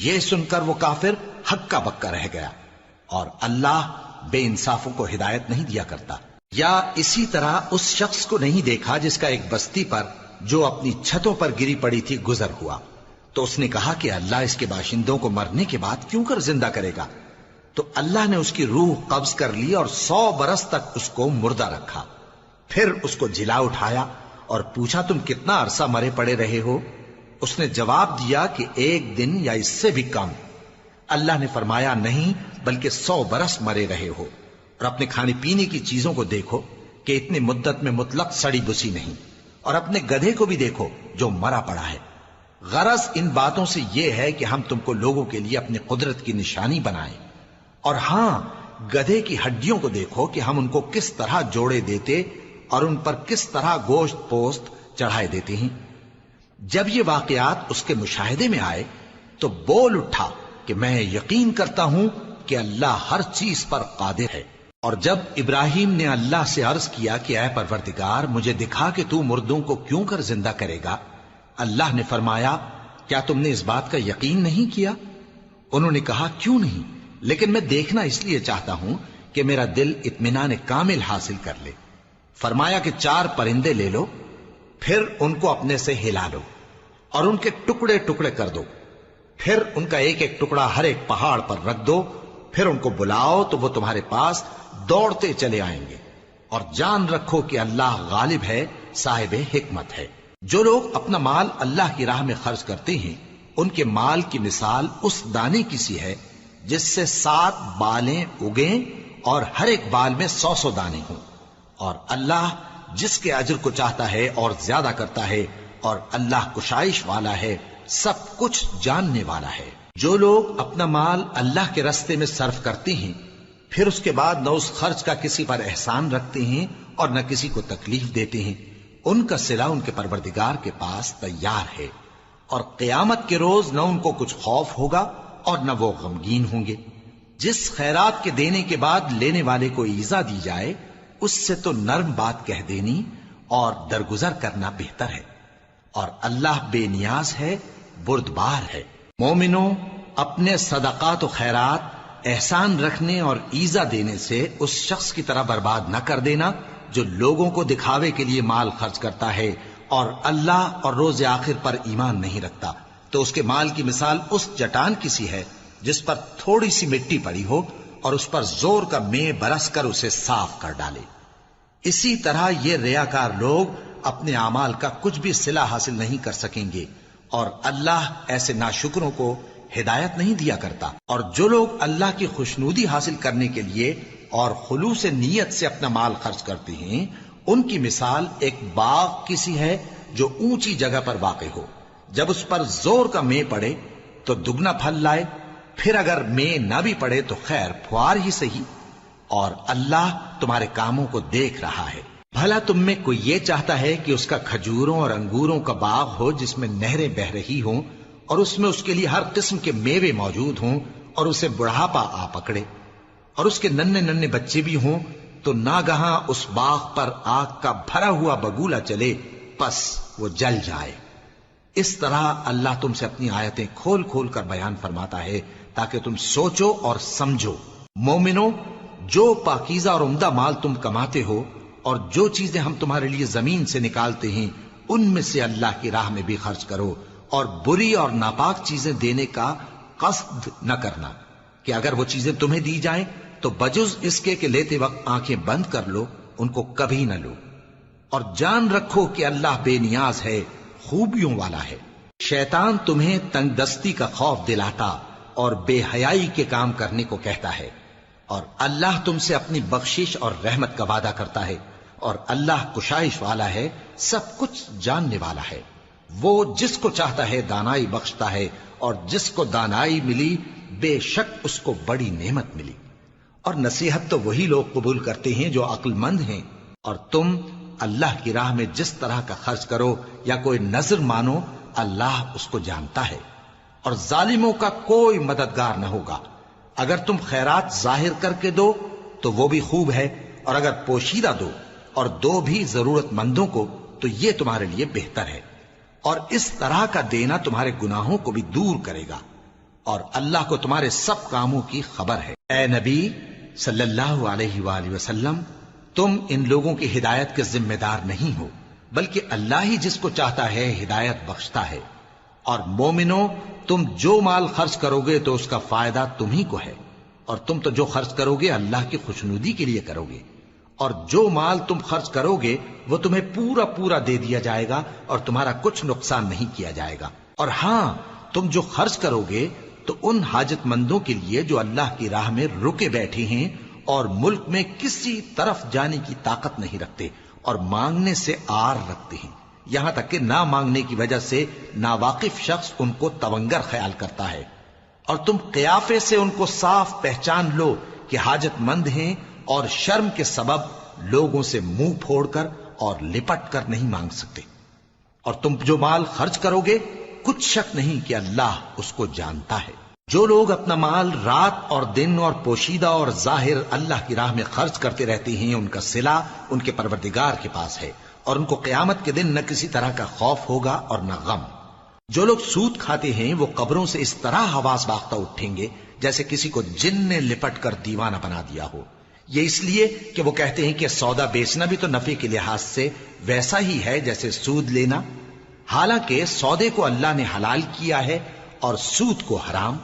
یہ سن کر وہ کافر ہکا بکا رہ گیا، اور اللہ بے انصافوں کو ہدایت نہیں دیا کرتا۔ یا اسی طرح اس شخص کو نہیں دیکھا جس کا ایک بستی پر جو اپنی چھتوں پر گری پڑی تھی گزر ہوا، تو اس نے کہا کہ اللہ اس کے باشندوں کو مرنے کے بعد کیوں کر زندہ کرے گا؟ تو اللہ نے اس کی روح قبض کر لی اور 100 برس تک اس کو مردہ رکھا، پھر اس کو جلا اٹھایا اور پوچھا تم کتنا عرصہ مرے پڑے رہے ہو؟ اس نے جواب دیا کہ 1 دن یا اس سے بھی کم۔ اللہ نے فرمایا نہیں بلکہ 100 برس مرے رہے ہو، اور اپنے کھانے پینے کی چیزوں کو دیکھو کہ اتنی مدت میں مطلق سڑی بسی نہیں، اور اپنے گدھے کو بھی دیکھو جو مرا پڑا ہے۔ غرض ان باتوں سے یہ ہے کہ ہم تم کو لوگوں کے لیے اپنی قدرت کی نشانی بنائیں، اور ہاں گدھے کی ہڈیوں کو دیکھو کہ ہم ان کو کس طرح جوڑے دیتے اور ان پر کس طرح گوشت پوست چڑھائے دیتے ہیں۔ جب یہ واقعات اس کے مشاہدے میں آئے تو بول اٹھا کہ میں یقین کرتا ہوں کہ اللہ ہر چیز پر قادر ہے۔ اور جب ابراہیم نے اللہ سے عرض کیا کہ اے پروردگار مجھے دکھا کہ تو مردوں کو کیوں کر زندہ کرے گا، اللہ نے فرمایا کیا تم نے اس بات کا یقین نہیں کیا؟ انہوں نے کہا کیوں نہیں، لیکن میں دیکھنا اس لیے چاہتا ہوں کہ میرا دل اطمینان کامل حاصل کر لے۔ فرمایا کہ 4 پرندے لے لو، پھر ان کو اپنے سے ہلا لو اور ان کے ٹکڑے ٹکڑے کر دو، پھر ان کا ایک ایک ٹکڑا ہر ایک پہاڑ پر رکھ دو، پھر ان کو بلاؤ تو وہ تمہارے پاس دوڑتے چلے آئیں گے، اور جان رکھو کہ اللہ غالب ہے، صاحب حکمت ہے۔ جو لوگ اپنا مال اللہ کی راہ میں خرچ کرتے ہیں ان کے مال کی مثال اس دانے کی سی ہے جس سے 7 بالیں اگیں اور ہر ایک بال میں 100 دانے ہوں، اور اللہ جس کے اجر کو چاہتا ہے اور زیادہ کرتا ہے، اور اللہ کشائش والا ہے، سب کچھ جاننے والا ہے۔ جو لوگ اپنا مال اللہ کے راستے میں صرف کرتے ہیں پھر اس کے بعد نہ اس خرچ کا کسی پر احسان رکھتے ہیں اور نہ کسی کو تکلیف دیتے ہیں، ان کا صلہ ان کے پروردگار کے پاس تیار ہے، اور قیامت کے روز نہ ان کو کچھ خوف ہوگا اور نہ وہ غمگین ہوں گے۔ جس خیرات کے دینے کے بعد لینے والے کو ایذا دی جائے اس سے تو نرم بات کہہ دینی اور درگزر کرنا بہتر ہے، اور اللہ بے نیاز ہے، بردبار ہے۔ مومنوں، اپنے صدقات و خیرات احسان رکھنے اور ایذا دینے سے اس شخص کی طرح برباد نہ کر دینا جو لوگوں کو دکھاوے کے لیے مال خرچ کرتا ہے اور اللہ اور روز آخر پر ایمان نہیں رکھتا، تو اس کے مال کی مثال اس چٹان کی سی ہے جس پر تھوڑی سی مٹی پڑی ہو اور اس پر زور کا مے برس کر اسے صاف کر ڈالے۔ اسی طرح یہ ریاکار لوگ اپنے اعمال کا کچھ بھی صلہ حاصل نہیں کر سکیں گے، اور اللہ ایسے ناشکروں کو ہدایت نہیں دیا کرتا۔ اور جو لوگ اللہ کی خوشنودی حاصل کرنے کے لیے اور خلوص نیت سے اپنا مال خرچ کرتے ہیں ان کی مثال ایک باغ کی سی ہے جو اونچی جگہ پر واقع ہو، جب اس پر زور کا مے پڑے تو دگنا پھل لائے، پھر اگر مے نہ بھی پڑے تو خیر پھوار ہی صحیح، اور اللہ تمہارے کاموں کو دیکھ رہا ہے۔ بھلا تم میں کوئی یہ چاہتا ہے کہ اس کا کھجوروں اور انگوروں کا باغ ہو جس میں نہریں بہ رہی ہوں اور اس میں اس کے لیے ہر قسم کے میوے موجود ہوں اور اسے بڑھاپا آ پکڑے اور اس کے ننھے ننھے بچے بھی ہوں، تو ناگہاں اس باغ پر آگ کا بھرا ہوا بگولا چلے پس وہ جل جائے۔ اس طرح اللہ تم سے اپنی آیتیں کھول کھول کر بیان فرماتا ہے تاکہ تم سوچو اور سمجھو۔ مومنو، جو پاکیزہ اور عمدہ مال تم کماتے ہو اور جو چیزیں ہم تمہارے لیے زمین سے نکالتے ہیں ان میں سے اللہ کی راہ میں بھی خرچ کرو، اور بری اور ناپاک چیزیں دینے کا قصد نہ کرنا کہ اگر وہ چیزیں تمہیں دی جائیں تو بجز اس کے کہ لیتے وقت آنکھیں بند کر لو ان کو کبھی نہ لو، اور جان رکھو کہ اللہ بے نیاز ہے، خوبیوں والا ہے۔ شیطان تمہیں تنگ دستی کا خوف دلاتا اور بے حیائی کے کام کرنے کو کہتا ہے، اور اللہ تم سے اپنی بخشش اور رحمت کا وعدہ کرتا ہے، اور اللہ کشائش والا ہے، سب کچھ جاننے والا ہے۔ وہ جس کو چاہتا ہے دانائی بخشتا ہے، اور جس کو دانائی ملی بے شک اس کو بڑی نعمت ملی۔ اور نصیحت تو وہی لوگ قبول کرتے ہیں جو عقل مند ہیں، اور تم اللہ کی راہ میں جس طرح کا خرچ کرو یا کوئی نذر مانو اللہ اس کو جانتا ہے۔ اور ظالموں کا کوئی مددگار نہ ہوگا۔ اگر تم خیرات ظاہر کر کے دو تو وہ بھی خوب ہے، اور اگر پوشیدہ دو اور دو بھی ضرورت مندوں کو تو یہ تمہارے لیے بہتر ہے، اور اس طرح کا دینا تمہارے گناہوں کو بھی دور کرے گا، اور اللہ کو تمہارے سب کاموں کی خبر ہے۔ اے نبی صلی اللہ علیہ وآلہ وسلم، تم ان لوگوں کی ہدایت کے ذمہ دار نہیں ہو، بلکہ اللہ ہی جس کو چاہتا ہے ہدایت بخشتا ہے۔ اور مومنو، تم جو مال خرچ کرو گے تو اس کا فائدہ تمہیں کو ہے، اور تم تو جو خرچ کرو گے اللہ کی خوشنودی کے لیے کرو گے، اور جو مال تم خرچ کرو گے وہ تمہیں پورا پورا دے دیا جائے گا اور تمہارا کچھ نقصان نہیں کیا جائے گا۔ اور ہاں، تم جو خرچ کرو گے تو ان حاجت مندوں کے لیے جو اللہ کی راہ میں رکے بیٹھے ہیں اور ملک میں کسی طرف جانے کی طاقت نہیں رکھتے اور مانگنے سے آر رکھتے ہیں، یہاں تک کہ نہ مانگنے کی وجہ سے ناواقف شخص ان کو تونگر خیال کرتا ہے، اور تم قیافے سے ان کو صاف پہچان لو کہ حاجت مند ہیں، اور شرم کے سبب لوگوں سے منہ پھوڑ کر اور لپٹ کر نہیں مانگ سکتے۔ اور تم جو مال خرچ کرو گے کچھ شک نہیں کہ اللہ اس کو جانتا ہے۔ جو لوگ اپنا مال رات اور دن اور پوشیدہ اور ظاہر اللہ کی راہ میں خرچ کرتے رہتے ہیں، ان کا صلہ ان کے پروردگار کے پاس ہے، اور ان کو قیامت کے دن نہ کسی طرح کا خوف ہوگا اور نہ غم۔ جو لوگ سود کھاتے ہیں وہ قبروں سے اس طرح حواس باختہ اٹھیں گے جیسے کسی کو جن نے لپٹ کر دیوانہ بنا دیا ہو، یہ اس لیے کہ وہ کہتے ہیں کہ سودا بیچنا بھی تو نفع کے لحاظ سے ویسا ہی ہے جیسے سود لینا، حالانکہ سودے کو اللہ نے حلال کیا ہے اور سود کو حرام۔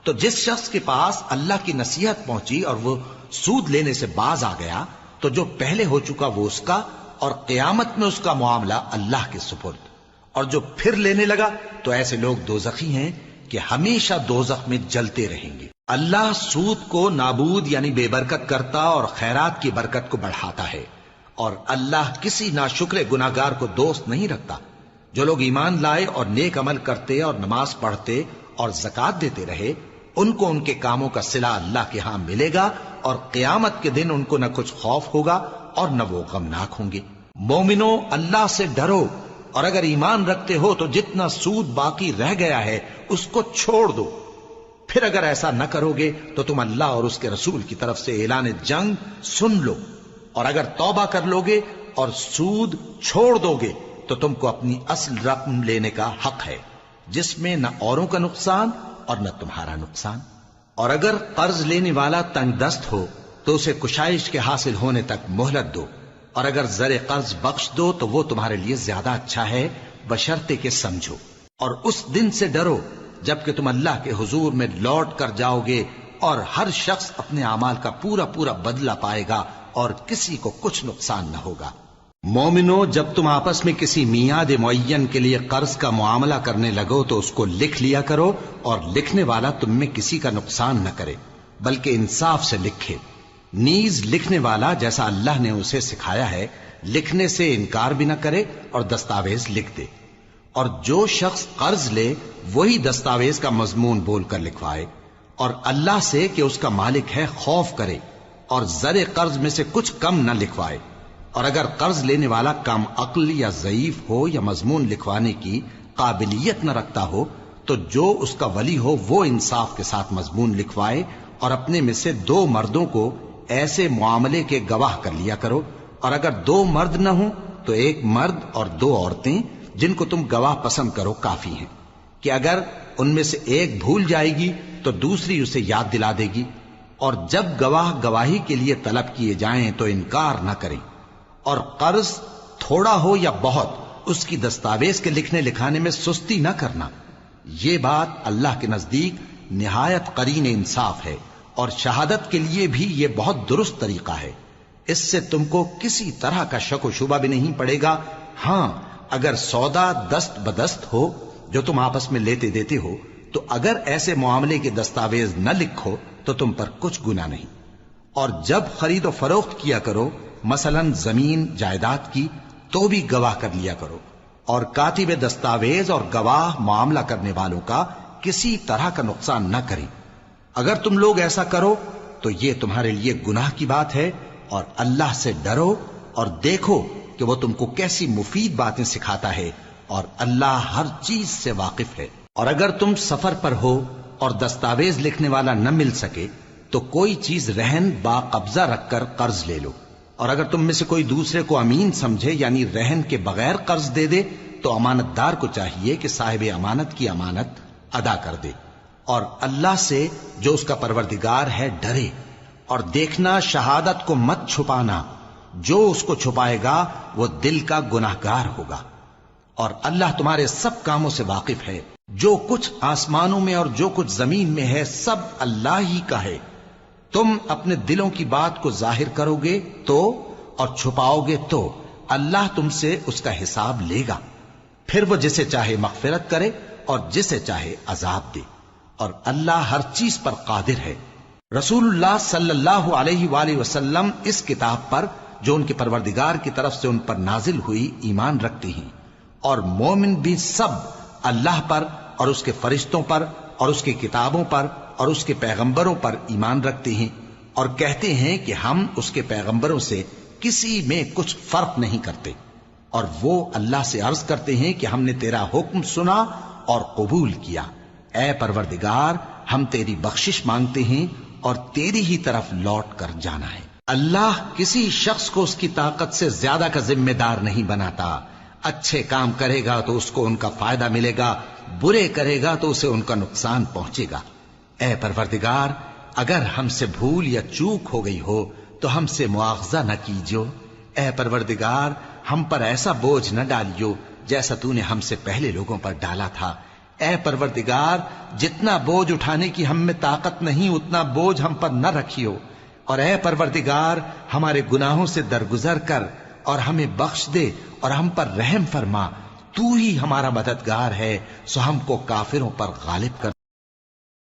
تو جس شخص کے پاس اللہ کی نصیحت پہنچی اور وہ سود لینے سے باز آ گیا تو جو پہلے ہو چکا وہ اس کا، اور قیامت میں اس کا معاملہ اللہ کے سپرد۔ اور جو پھر لینے لگا تو ایسے لوگ دوزخی ہیں کہ ہمیشہ دوزخ میں جلتے رہیں گے۔ اللہ سود کو نابود یعنی بے برکت کرتا اور خیرات کی برکت کو بڑھاتا ہے، اور اللہ کسی ناشکر گناہگار کو دوست نہیں رکھتا۔ جو لوگ ایمان لائے اور نیک عمل کرتے اور نماز پڑھتے اور زکوٰۃ دیتے رہے، ان کو ان کے کاموں کا صلہ اللہ کے ہاں ملے گا، اور قیامت کے دن ان کو نہ کچھ خوف ہوگا اور نہ وہ غمناک ہوں گے۔ مومنو، اللہ سے ڈرو، اور اگر ایمان رکھتے ہو تو جتنا سود باقی رہ گیا ہے اس کو چھوڑ دو۔ پھر اگر ایسا نہ کرو گے تو تم اللہ اور اس کے رسول کی طرف سے اعلان جنگ سن لو، اور اگر توبہ کر لو گے اور سود چھوڑ دو گے تو تم کو اپنی اصل رقم لینے کا حق ہے، جس میں نہ اوروں کا نقصان اور نہ تمہارا نقصان۔ اور اگر قرض لینے والا تنگ دست ہو تو اسے کشائش کے حاصل ہونے تک مہلت دو، اور اگر زر قرض بخش دو تو وہ تمہارے لیے زیادہ اچھا ہے، بشرطے کہ سمجھو۔ اور اس دن سے ڈرو جبکہ تم اللہ کے حضور میں لوٹ کر جاؤ گے، اور ہر شخص اپنے اعمال کا پورا پورا بدلہ پائے گا اور کسی کو کچھ نقصان نہ ہوگا۔ مومنو، جب تم آپس میں کسی میعاد معین کے لیے قرض کا معاملہ کرنے لگو تو اس کو لکھ لیا کرو، اور لکھنے والا تم میں کسی کا نقصان نہ کرے بلکہ انصاف سے لکھے۔ نیز لکھنے والا جیسا اللہ نے اسے سکھایا ہے لکھنے سے انکار بھی نہ کرے اور دستاویز لکھ دے، اور جو شخص قرض لے وہی دستاویز کا مضمون بول کر لکھوائے، اور اللہ سے کہ اس کا مالک ہے خوف کرے، اور زر قرض میں سے کچھ کم نہ لکھوائے۔ اور اگر قرض لینے والا کم عقل یا ضعیف ہو یا مضمون لکھوانے کی قابلیت نہ رکھتا ہو تو جو اس کا ولی ہو وہ انصاف کے ساتھ مضمون لکھوائے، اور اپنے میں سے 2 مردوں کو ایسے معاملے کے گواہ کر لیا کرو، اور اگر 2 مرد نہ ہوں تو 1 مرد اور 2 عورتیں جن کو تم گواہ پسند کرو کافی ہیں، کہ اگر ان میں سے ایک بھول جائے گی تو دوسری اسے یاد دلا دے گی، اور جب گواہ گواہی کے لیے طلب کیے جائیں تو انکار نہ کریں۔ اور قرض تھوڑا ہو یا بہت اس کی دستاویز کے لکھنے لکھانے میں سستی نہ کرنا، یہ بات اللہ کے نزدیک نہایت قرین انصاف ہے، اور شہادت کے لیے بھی یہ بہت درست طریقہ ہے۔ اس سے تم کو کسی طرح کا شک و شبہ بھی نہیں پڑے گا۔ ہاں، اگر سودا دست بدست ہو جو تم آپس میں لیتے دیتے ہو تو اگر ایسے معاملے کے دستاویز نہ لکھو تو تم پر کچھ گناہ نہیں۔ اور جب خرید و فروخت کیا کرو، مثلا زمین جائیداد کی، تو بھی گواہ کر لیا کرو، اور کاتب دستاویز اور گواہ معاملہ کرنے والوں کا کسی طرح کا نقصان نہ کریں۔ اگر تم لوگ ایسا کرو تو یہ تمہارے لیے گناہ کی بات ہے، اور اللہ سے ڈرو اور دیکھو کہ وہ تم کو کیسی مفید باتیں سکھاتا ہے، اور اللہ ہر چیز سے واقف ہے۔ اور اگر تم سفر پر ہو اور دستاویز لکھنے والا نہ مل سکے تو کوئی چیز رہن با قبضہ رکھ کر قرض لے لو، اور اگر تم میں سے کوئی دوسرے کو امین سمجھے یعنی رہن کے بغیر قرض دے دے تو امانت دار کو چاہیے کہ صاحب امانت کی امانت ادا کر دے، اور اللہ سے جو اس کا پروردگار ہے ڈرے، اور دیکھنا شہادت کو مت چھپانا، جو اس کو چھپائے گا وہ دل کا گناہگار ہوگا، اور اللہ تمہارے سب کاموں سے واقف ہے، جو کچھ آسمانوں میں اور جو کچھ زمین میں ہے سب اللہ ہی کا ہے۔ تم اپنے دلوں کی بات کو ظاہر کرو گے تو اور چھپاؤ گے تو اللہ تم سے اس کا حساب لے گا، پھر وہ جسے چاہے مغفرت کرے اور جسے چاہے عذاب دے، اور اللہ ہر چیز پر قادر ہے۔ رسول اللہ صلی اللہ علیہ وآلہ وسلم اس کتاب پر جو ان کے پروردگار کی طرف سے ان پر نازل ہوئی ایمان رکھتے ہیں، اور مومن بھی سب اللہ پر اور اس کے فرشتوں پر اور اس کی کتابوں پر اور اس کے پیغمبروں پر ایمان رکھتے ہیں، اور کہتے ہیں کہ ہم اس کے پیغمبروں سے کسی میں کچھ فرق نہیں کرتے، اور وہ اللہ سے عرض کرتے ہیں کہ ہم نے تیرا حکم سنا اور قبول کیا، اے پروردگار ہم تیری بخشش مانگتے ہیں اور تیری ہی طرف لوٹ کر جانا ہے۔ اللہ کسی شخص کو اس کی طاقت سے زیادہ کا ذمہ دار نہیں بناتا، اچھے کام کرے گا تو اس کو ان کا فائدہ ملے گا، برے کرے گا تو اسے ان کا نقصان پہنچے گا۔ اے پروردگار اگر ہم سے بھول یا چوک ہو گئی ہو تو ہم سے مواخذہ نہ کیجو، اے پروردگار ہم پر ایسا بوجھ نہ ڈالیو جیسا تو نے ہم سے پہلے لوگوں پر ڈالا تھا، اے پروردگار جتنا بوجھ اٹھانے کی ہم میں طاقت نہیں اتنا بوجھ ہم پر نہ رکھیو، اور اے پروردگار ہمارے گناہوں سے درگزر کر اور ہمیں بخش دے اور ہم پر رحم فرما، تو ہی ہمارا مددگار ہے، سو ہم کو کافروں پر غالب کر۔